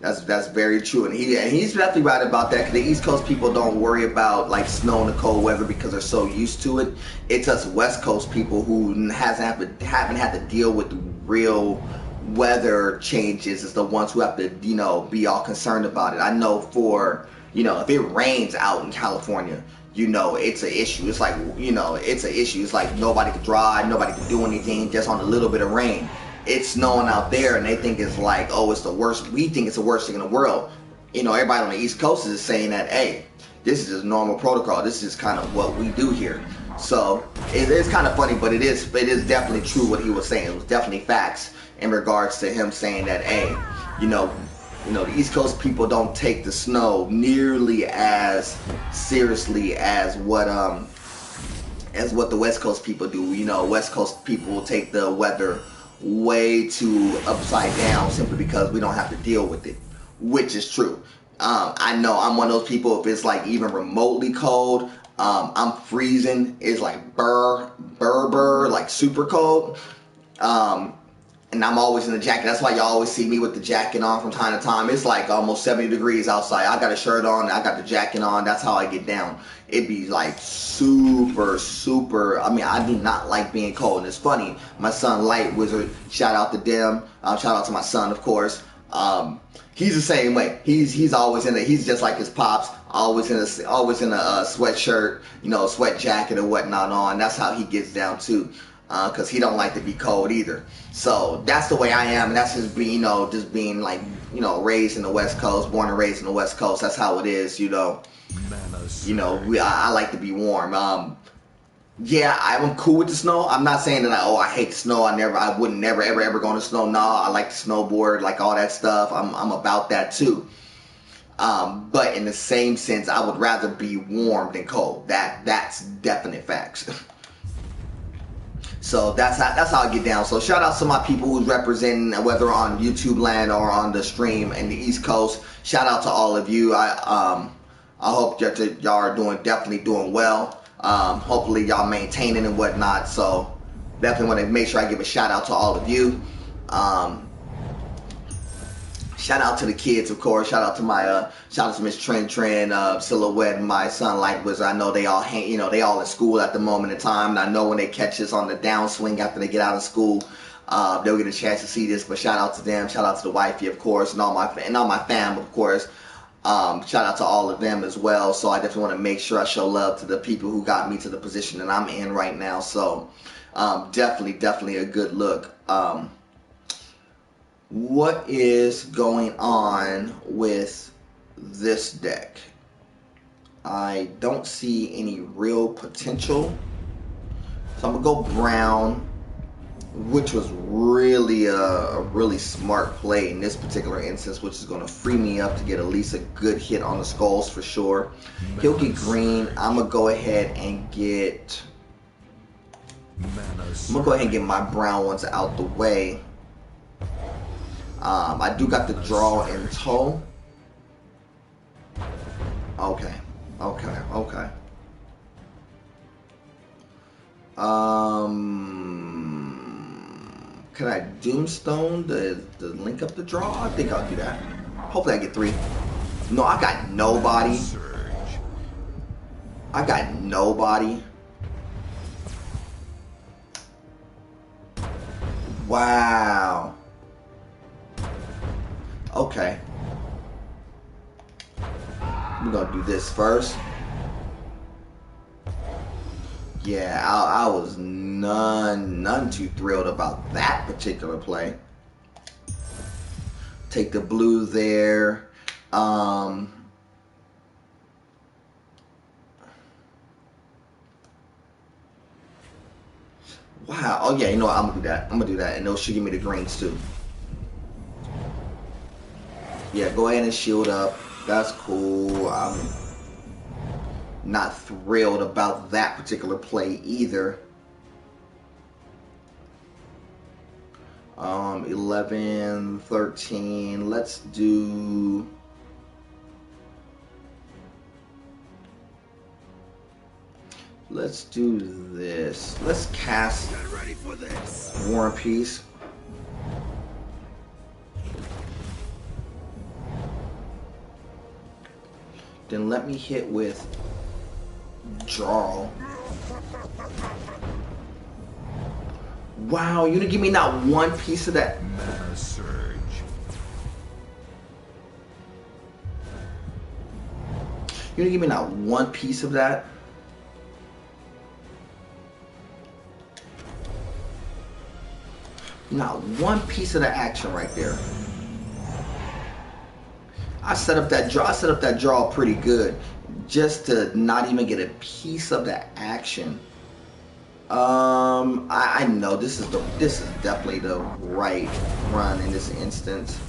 That's very true, and he's definitely right about that, because the East Coast people don't worry about like snow and the cold weather because they're so used to it. It's us West Coast people who haven't had to deal with the real weather changes is the ones who have to be all concerned about it. I know for if it rains out in California, it's an issue. It's like it's an issue. It's like nobody can drive, nobody can do anything just on a little bit of rain. It's snowing out there, and they think it's like, oh, it's the worst. We think it's the worst thing in the world. Everybody on the East Coast is saying that, hey, this is just normal protocol. This is kind of what we do here. So it is kind of funny, but it is definitely true what he was saying. It was definitely facts in regards to him saying that, hey, You know, the East Coast people don't take the snow nearly as seriously as what the West Coast people do. You know, West Coast people will take the weather way too upside down simply because we don't have to deal with it, which is true. I know I'm one of those people, if it's like even remotely cold, I'm freezing. It's like burr, like super cold. And I'm always in the jacket. That's why y'all always see me with the jacket on from time to time. It's like almost 70 degrees outside. I got a shirt on, I got the jacket on. That's how I get down. It be like super. I mean, I do not like being cold. And it's funny, my son Light Wizard, shout out to them. Shout out to my son, of course. He's the same way. He's always in it. He's just like his pops, always in a sweatshirt, you know, sweat jacket or whatnot on. That's how he gets down too. Because he don't like to be cold either. So that's the way I am, and that's just being, just being like, raised in the West Coast, born and raised in the West Coast. That's how it is, I like to be warm. Yeah, I'm cool with the snow. I'm not saying that I hate the snow. I wouldn't never ever go on the snow. No, I like to snowboard, like all that stuff. I'm about that too. But in the same sense, I would rather be warm than cold. That's definite facts. So that's how I get down. So shout out to my people who's representing, whether on YouTube land or on the stream in the East Coast. Shout out to all of you. I hope that y'all are definitely doing well. Hopefully y'all maintaining and whatnot. So definitely want to make sure I give a shout out to all of you. Shout out to the kids, of course. Shout out to Miss Trend, Silhouette, and my son Light Wizard. I know they all they all in school at the moment in time, and I know when they catch this on the downswing after they get out of school, they'll get a chance to see this. But shout out to them. Shout out to the wifey, of course, and all my fam, of course. Shout out to all of them as well. So I definitely want to make sure I show love to the people who got me to the position that I'm in right now. So definitely a good look. What is going on with this deck? I don't see any real potential. So I'm going to go brown, which was really a really smart play in this particular instance, which is going to free me up to get at least a good hit on the skulls for sure. He'll get green. I'm going to go ahead and get my brown ones out the way. I do got the draw in tow. Okay. Can I Doomstone to link up the draw? I think I'll do that. Hopefully I get 3. No, I got nobody. Wow. Okay. We're gonna do this first. Yeah, I was none too thrilled about that particular play. Take the blue there. Wow. Oh yeah, you know what? I'm gonna do that, and they'll should give me the greens too. Yeah, go ahead and shield up. That's cool. I'm not thrilled about that particular play either. 11, 13. Let's do this. Let's cast War and Peace. Then let me hit with draw. Wow, you didn't give me not one piece of that. Mana surge. You didn't give me not one piece of that. Not one piece of the action right there. I set up that draw pretty good, just to not even get a piece of the action. I know this is definitely the right run in this instance.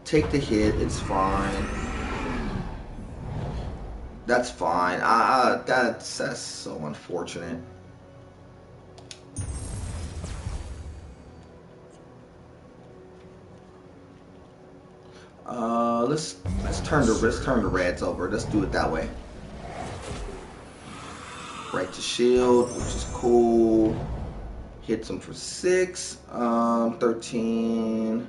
Take the hit. It's fine. That's fine. That's so unfortunate. Let's turn the reds over. Let's do it that way. Break the shield, which is cool. Hits him for 6. 13.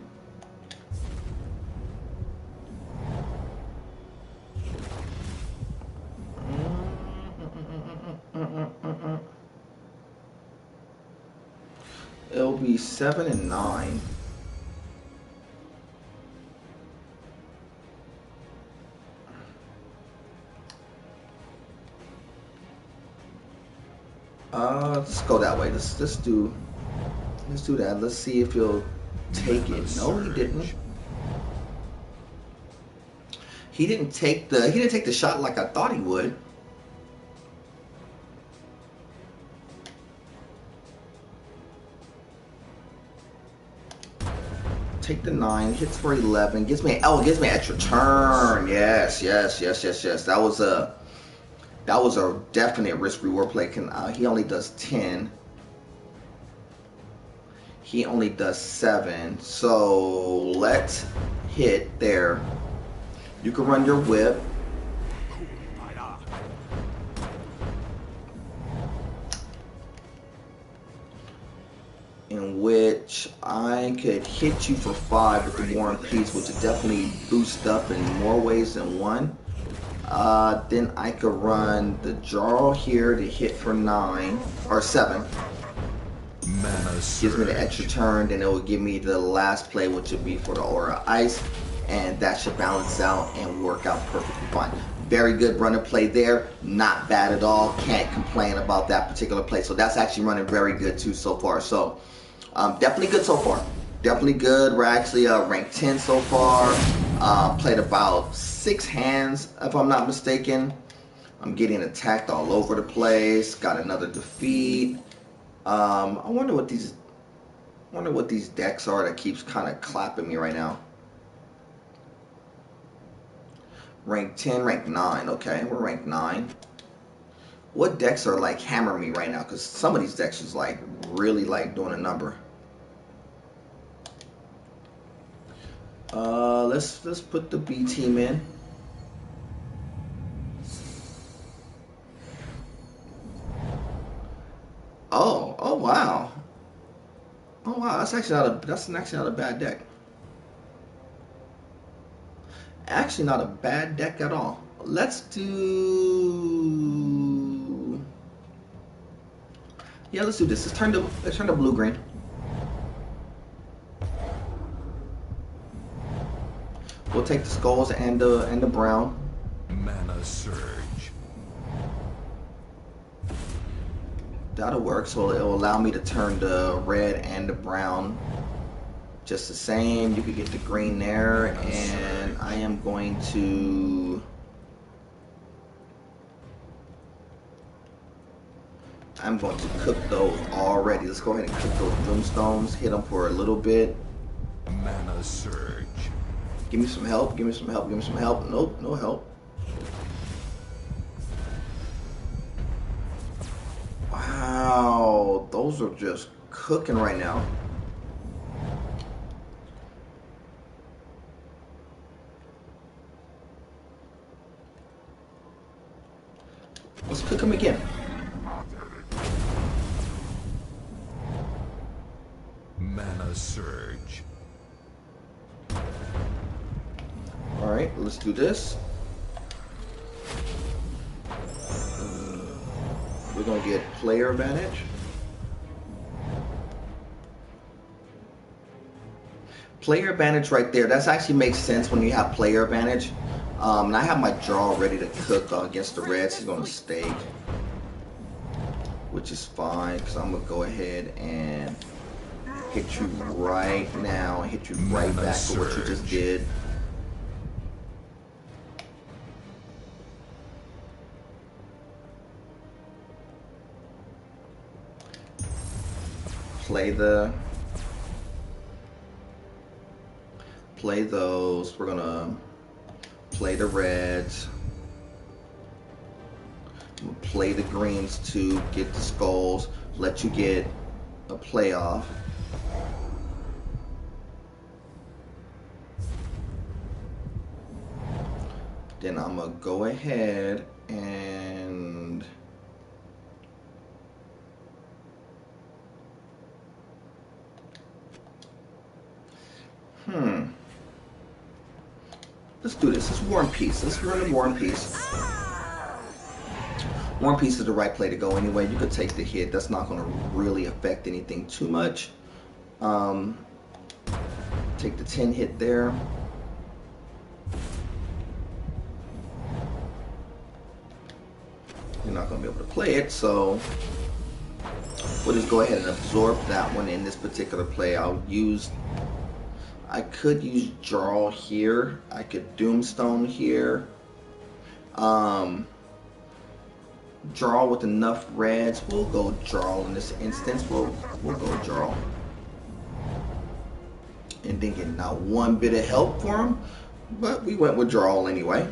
It'll be 7 and 9. Let's go that way. Let's do that. Let's see if he'll take it. No, he didn't. He didn't take the shot like I thought he would. Take the 9, hits for 11, gives me an extra turn. Yes. That was a definite risk reward play. He only does 10. He only does 7. So let's hit there. You can run your whip. In which I could hit you for 5 with the War and Peace, which would definitely boost up in more ways than one. Then I could run the Jarl here to hit for 9 or 7. Gives me the extra turn, then it will give me the last play, which would be for the Aura Ice, and that should balance out and work out perfectly fine. Very good running play there, not bad at all. Can't complain about that particular play. So that's actually running very good too so far. So definitely good so far. Definitely good. We're actually ranked 10 so far. Played about 6 hands, if I'm not mistaken. I'm getting attacked all over the place. Got another defeat. I wonder what these decks are that keeps kind of clapping me right now. Rank 10, rank 9. Okay, we're rank 9. What decks are like hammering me right now? Because some of these decks is like really like doing a number. Let's put the B team in. Oh wow. Oh wow, that's actually not a bad deck. Actually not a bad deck at all. Let's do let's do this. Let's turn the blue green. We'll take the skulls and the brown. Mana surge. That'll work. So it will allow me to turn the red and the brown just the same. You could get the green there, and I am going to cook those already. Let's go ahead and cook those Doomstones. Hit them for a little bit. Mana surge. Give me some help. Give me some help. Give me some help. Nope, no help. Wow, those are just cooking right now. Let's cook them again. Mana surge. Alright, let's do this. We're going to get player advantage. Player advantage right there. That actually makes sense when you have player advantage. And I have my draw ready to cook against the Reds. He's going to stake, which is fine because I'm going to go ahead and hit you right now and hit you right back for what you just did. play those. We're gonna play the reds. I'm gonna play the greens to get the skulls. Let you get a playoff. Then I'm gonna go ahead and let's do this. Let's War and Peace. Let's run the War and Peace. War and Peace is the right play to go anyway. You could take the hit. That's not going to really affect anything too much. Take the 10 hit there. You're not going to be able to play it, so we'll just go ahead and absorb that one in this particular play. I could use Jarl here. I could Doomstone here. Jarl with enough reds. We'll go Jarl in this instance. We'll go Jarl. And then get not one bit of help for him, but we went with Jarl anyway.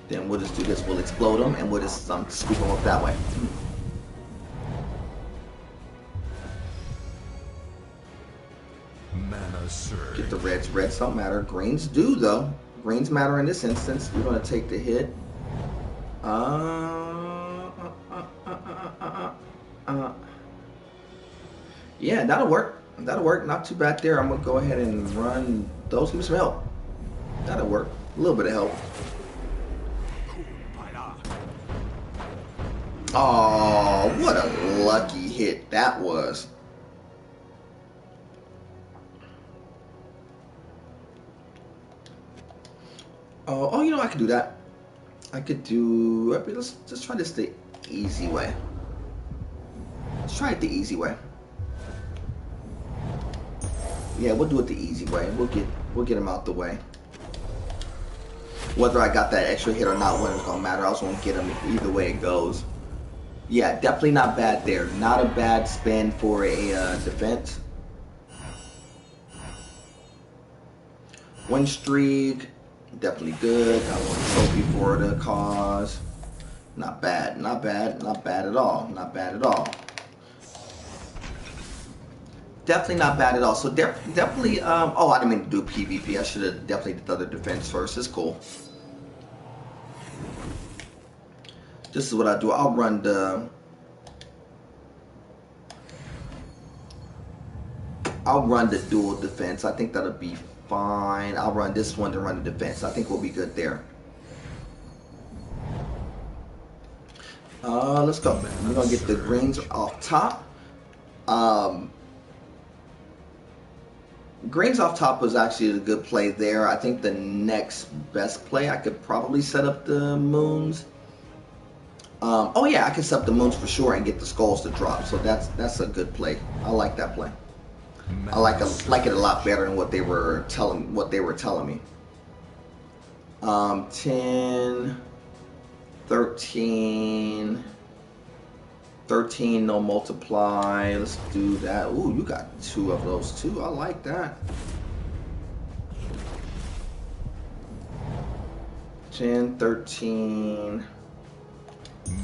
Then we'll just do this. We'll explode them and we'll just scoop them up that way. Mana surge. Get the reds. Reds don't matter. Greens do though. Greens matter in this instance. We're gonna take the hit. Yeah, that'll work. That'll work. Not too bad there. I'm gonna go ahead and run those. Give me some help. That'll work. A little bit of help. Oh, what a lucky hit that was. Oh, you know, I could do that. I could do, let's just try this the easy way. Let's try it the easy way. Yeah, we'll do it the easy way. We'll get him out the way. Whether I got that extra hit or not, when it's gonna matter. I was gonna get him either way it goes. Yeah, definitely not bad there. Not a bad spend for a defense. Win streak, definitely good. Got one trophy for the cause. Not bad, not bad, not bad at all. Not bad at all. Definitely not bad at all. So definitely, oh, I didn't mean to do PvP. I should have definitely did the other defense first. It's cool. This is what I do. I'll run the dual defense. I think that'll be fine. I'll run this one to run the defense. I think we'll be good there. Let's go. We're gonna get the greens off top. Greens off top was actually a good play there. I think the next best play, I could probably set up the moons. Oh yeah, I can set up the moons for sure and get the skulls to drop. So that's a good play. I like that play. I like it a lot better than what they were telling me. 10, 13, 13 no multiply. Let's do that. Ooh, you got 2 of those too. I like that. 10, 13.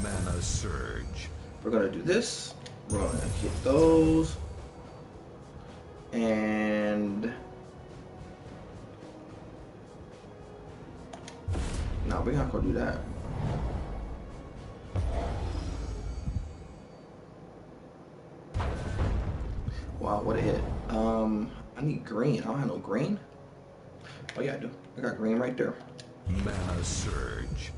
Mana surge. We're gonna do this. We're gonna hit those. And no, we're not gonna do that. Wow, what a hit. I need green. I don't have no green. Oh yeah, I do. I got green right there. Mana surge.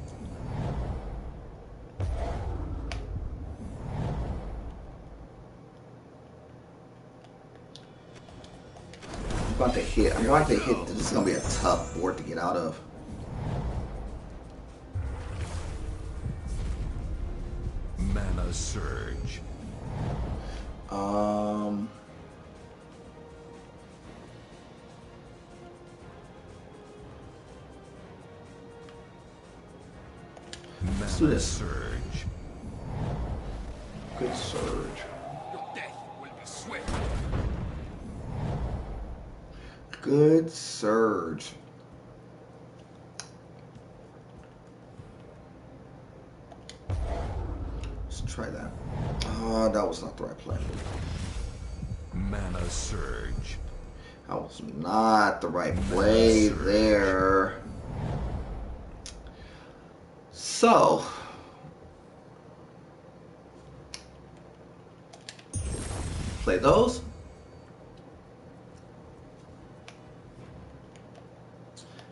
I'm about to hit. I'm about to hit. This is gonna be a tough board to get out of. Mana surge. Let's do this. Surge. Good surge. Your death will be swift. good surge. Let's try that. Oh, that was not the right play. Mana surge. That was not the right play there. So, play those.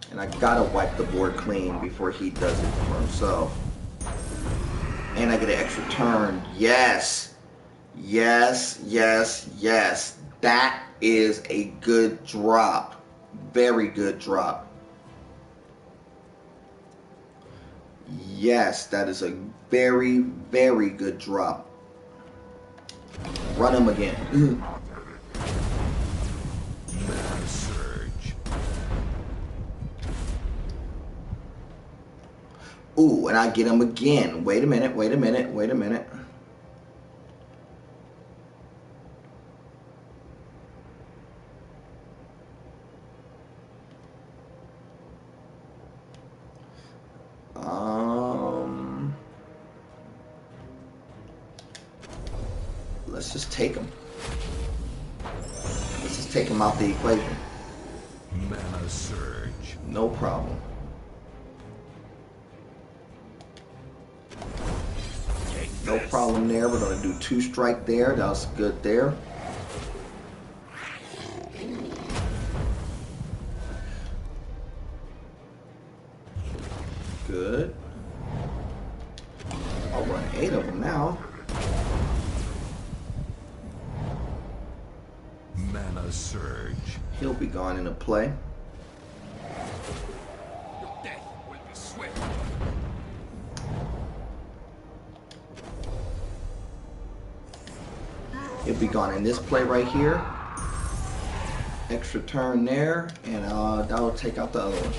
And I gotta wipe the board clean before he does it for himself. And I get an extra turn. Yes. Yes, yes, yes. That is a good drop. Very good drop. Yes, that is a very, very good drop. Run him again. Mana surge. Ooh, and I get him again. Wait a minute, wait a minute, wait a minute. Let's just take him. Let's just take him out the equation. Mana surge. No problem. No problem there. We're going to do 2 strike there. That was good there. Good. I'll run 8 of them now. Mana surge. He'll be gone into play. Your death will be swift. He'll be gone in this play right here. Extra turn there, and that will take out the other one.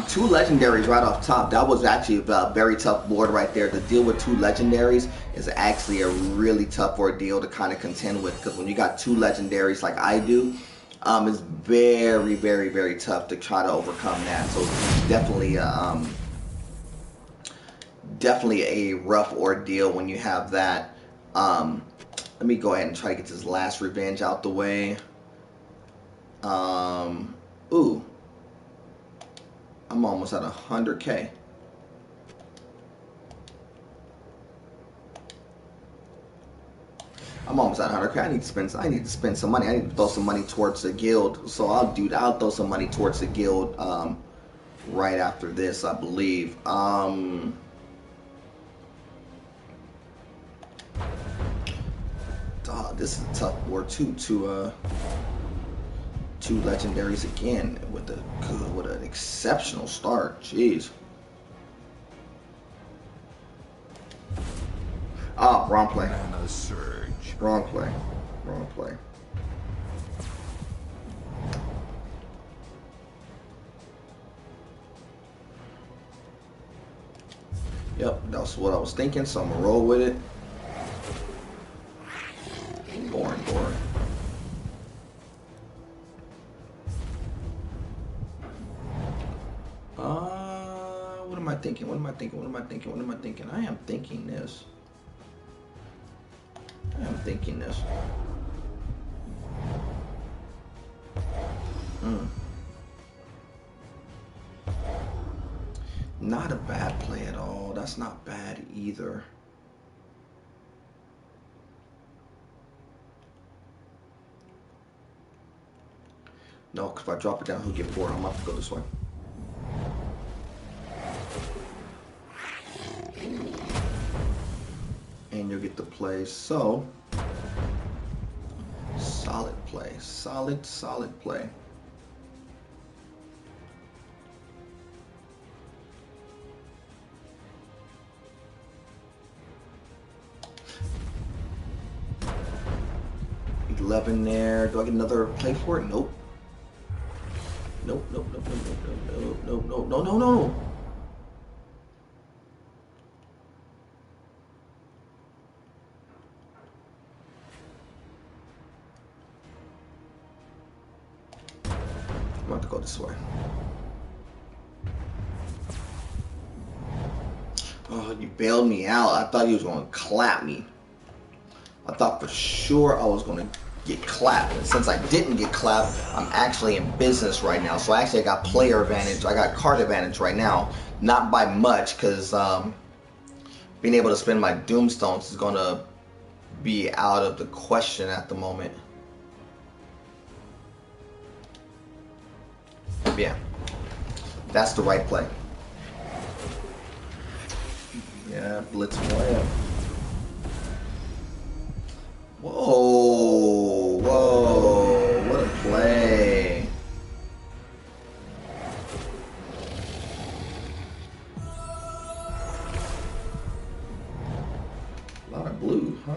2 legendaries right off top. That was actually a very tough board right there. To deal with 2 legendaries is actually a really tough ordeal to kind of contend with, because when you got 2 legendaries like I do, it's very, very, very tough to try to overcome that. So definitely a rough ordeal when you have that. Let me go ahead and try to get this last revenge out the way. Ooh. I'm almost at 100K. I'm almost at 100K. I need to spend some money. I need to throw some money towards the guild. So I'll throw some money towards the guild right after this, I believe. This is a tough board too. 2 legendaries again with an exceptional start. Jeez. Ah, wrong play. Mana surge. Wrong play. Wrong play. Yep, that's what I was thinking, so I'm gonna roll with it. Boring, boring. What am I thinking? What am I thinking? What am I thinking? What am I thinking? I am thinking this. I am thinking this. Not a bad play at all. That's not bad either. No, because if I drop it down, he'll get bored. I'm going to have to go this way. And you'll get the play. So, solid play. Solid, solid play. $11 there. Do I get another play for it? Nope. Nope, nope, nope, nope, nope, nope, nope, no, no, no, no. go this way. Oh, you bailed me out. I thought he was going to clap me. I thought for sure I was going to get clapped. And since I didn't get clapped, I'm actually in business right now. So actually I got player advantage. I got card advantage right now. Not by much, because being able to spend my Doomstones is going to be out of the question at the moment. Yeah, that's the right play. Yeah, blitz play up. Whoa, whoa, what a play. A lot of blue, huh?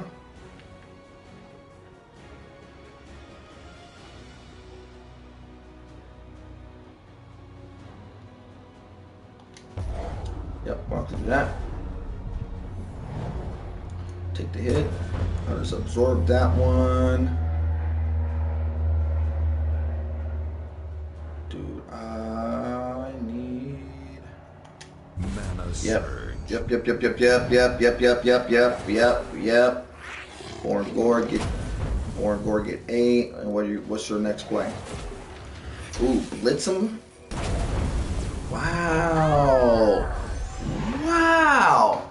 Yep, want to do that. Take the hit. I'll just absorb that one. Dude, I need Mana Yep. surge. Yep. Born Gore get 8. And what's your next play? Ooh, blitz him. Wow. Wow.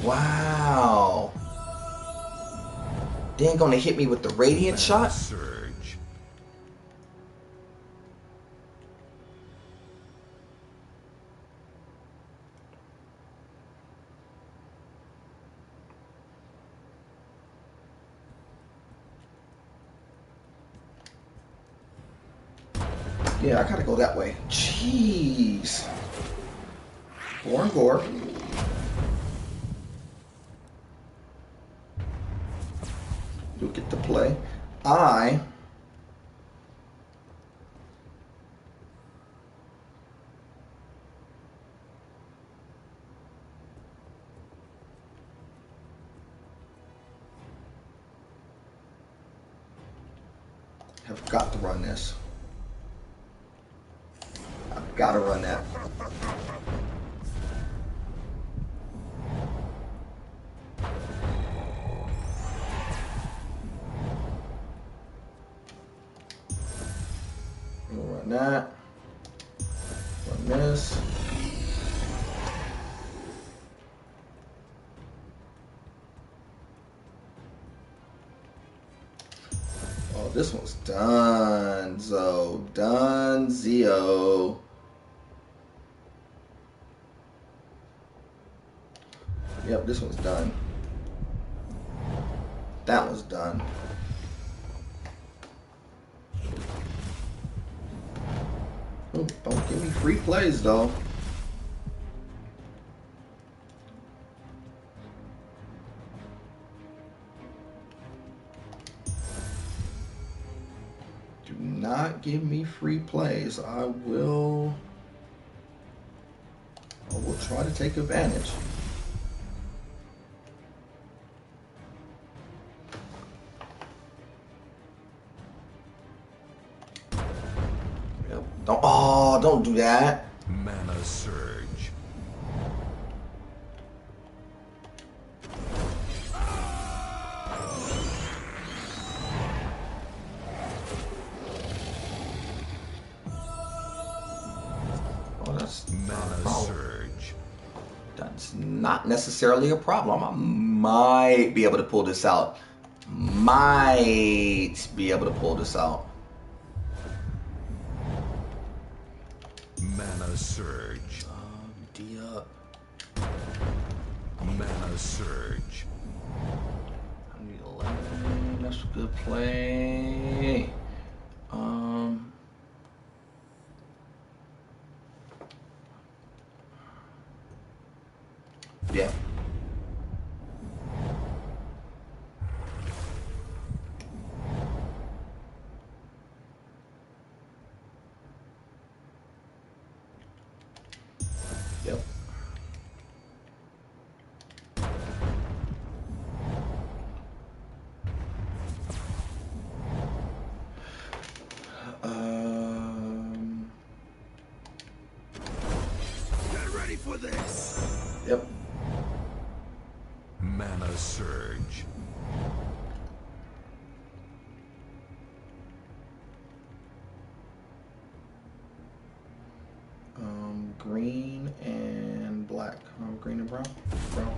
Wow. They ain't gonna hit me with the radiant shot? Surge. Yeah, I gotta go that way. Jeez. Born Gore. You'll get to play. I have got to run this. I've got to run that. We'll run that. Run this. Oh, this one's done. Done. Zio. Yep, this one's done. That one's done. Ooh, don't give me free plays, though. Do not give me free plays. I will try to take advantage. Yep. Don't do that. Mana surge. Oh, that's Mana surge. That's not necessarily a problem. I might be able to pull this out. Might be able to pull this out. Mana surge. D up. Mana surge. I need 11. That's a good play. Yeah. Yep. for this. Yep. Mana surge. Green and black. Green and brown. Brown.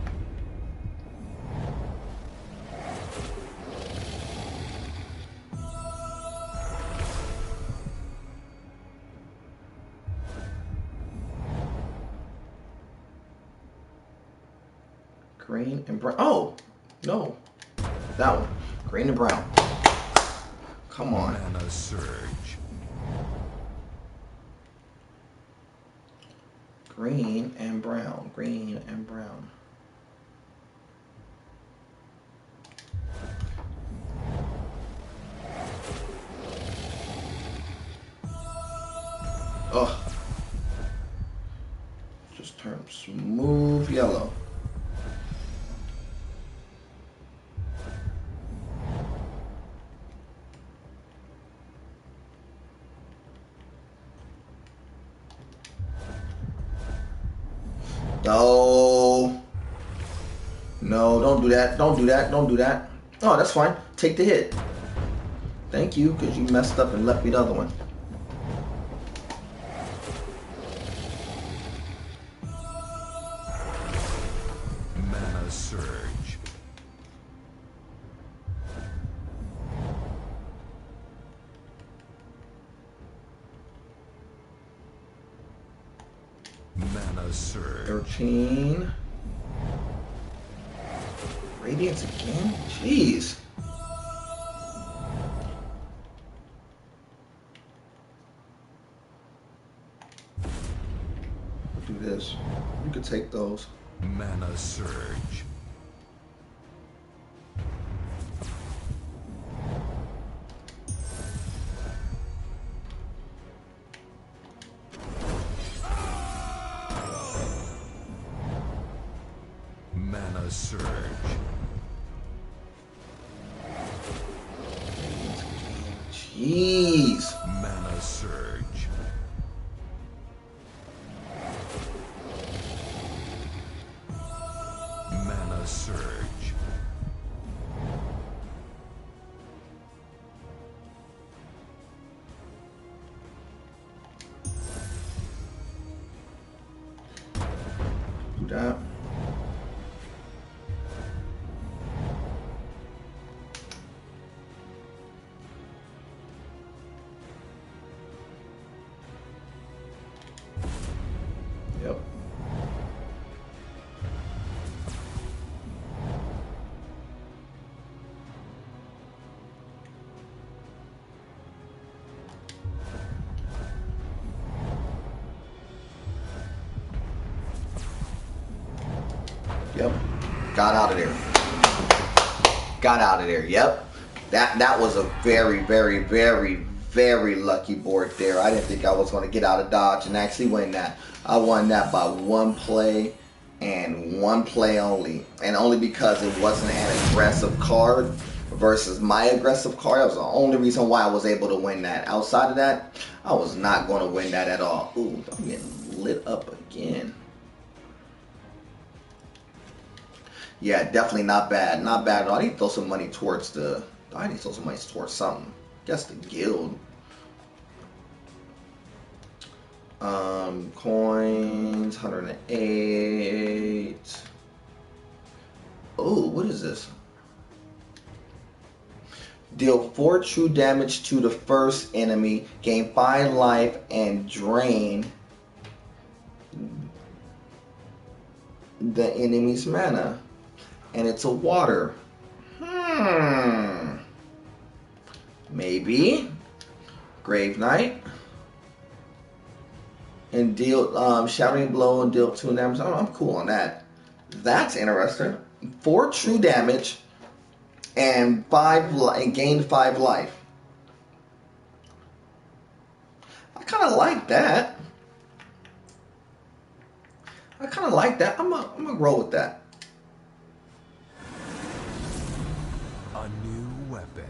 Green and brown. Oh, no. That one. Green and brown. Come on. Mana surge. Green and brown. Green and brown. Ugh. Just turn smooth yellow. No. No, don't do that. Don't do that. Don't do that. Oh, that's fine. Take the hit. Thank you, because you messed up and left me the other one. Mana surge. Mana surge. 13. Radiance again? Jeez. Do this. You could take those. Mana surge. Mana surge. Jeez. Mana surge. Mana surge. Do that. Yep. Yep. Got out of there. Got out of there. Yep. That was a very, very, very, very lucky board there. I didn't think I was going to get out of dodge and actually win that. I won that by one play and one play only. And only because it wasn't an aggressive card versus my aggressive card. That was the only reason why I was able to win that. Outside of that, I was not going to win that at all. Ooh, I'm getting lit up again. Yeah, definitely not bad. Not bad at all. I need to throw some money towards the... I need to throw some money towards something. Guess the guild. Coins, 108. Oh, what is this? Deal 4 true damage to the first enemy. Gain 5 life and drain the enemy's mana. And it's a water. Maybe. Grave Knight. And deal Shattering Blow and deal 2 damage. Oh, I'm cool on that. That's interesting. 4 true damage and gain 5 life. I kind of like that. I'm gonna roll with that. A new weapon.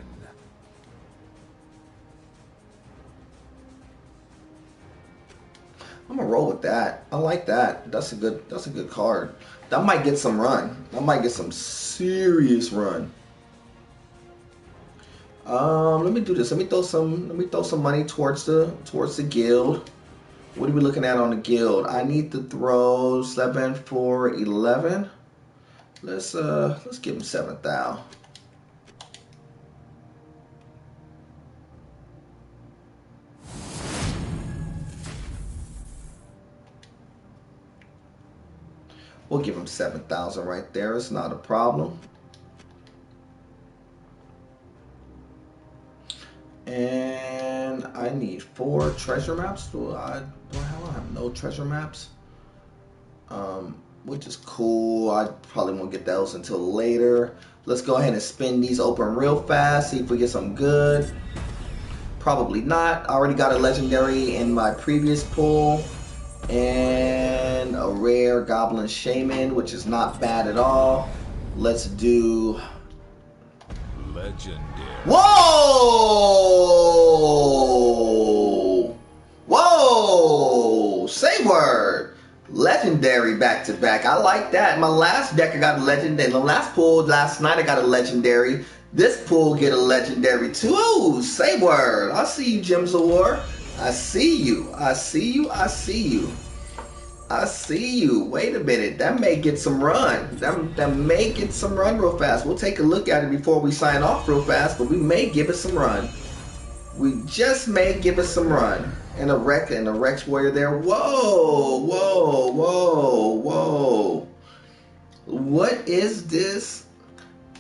I'm gonna roll with that. that. I like that. That's a good card. That might get some run. That might get some serious run. Let me do this. Let me throw some money towards the guild. What are we looking at on the guild? I need to throw 7 for 11. Let's give him 7,000. We'll give him 7,000 right there. It's not a problem. And I need 4 treasure maps. Do I have no treasure maps? Which is cool. I probably won't get those until later. Let's go ahead and spin these open real fast. See if we get some good. Probably not. I already got a legendary in my previous pull. And a rare Goblin Shaman, which is not bad at all. Let's do... Legendary. Whoa! Whoa! Say word! Legendary back to back. I like that. My last deck I got a legendary. The last pull last night I got a legendary. This pull get a legendary too. Ooh, say word. I see you, Gems of War. I see you. I see you. I see you. I see you. Wait a minute. That may get some run. That may get some run real fast. We'll take a look at it before we sign off real fast, but we may give it some run. We just may give it some run. And a Rex Warrior there. Whoa, whoa, whoa, whoa. What is this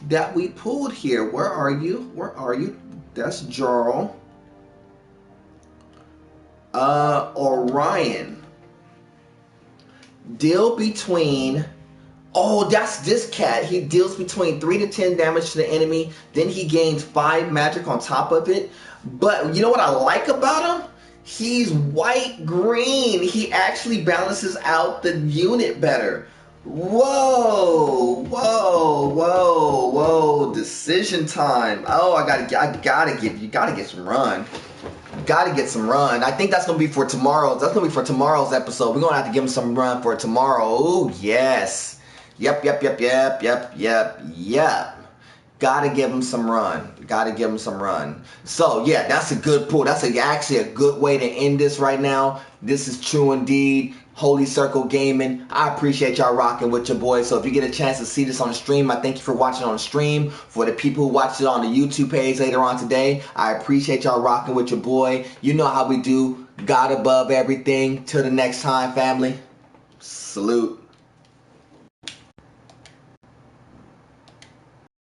that we pulled here? Where are you? Where are you? That's Jarl. Orion. Deal between... Oh, that's this cat. He deals between 3 to 10 damage to the enemy. Then he gains 5 magic on top of it. But you know what I like about him? He's white-green. He actually balances out the unit better. Whoa, whoa, whoa, whoa. Decision time. Oh, you gotta get some run. Gotta get some run. I think that's gonna be for tomorrow's. That's gonna be for tomorrow's episode. We're gonna have to give him some run for tomorrow. Oh yes. Yep. Gotta give him some run. Gotta give him some run. So yeah, that's a good pull. That's actually a good way to end this right now. This is true indeed. Holy Circle Gaming. I appreciate y'all rocking with your boy. So if you get a chance to see this on the stream, I thank you for watching on the stream. For the people who watched it on the YouTube page later on today, I appreciate y'all rocking with your boy. You know how we do. God above everything. Till the next time, family. Salute.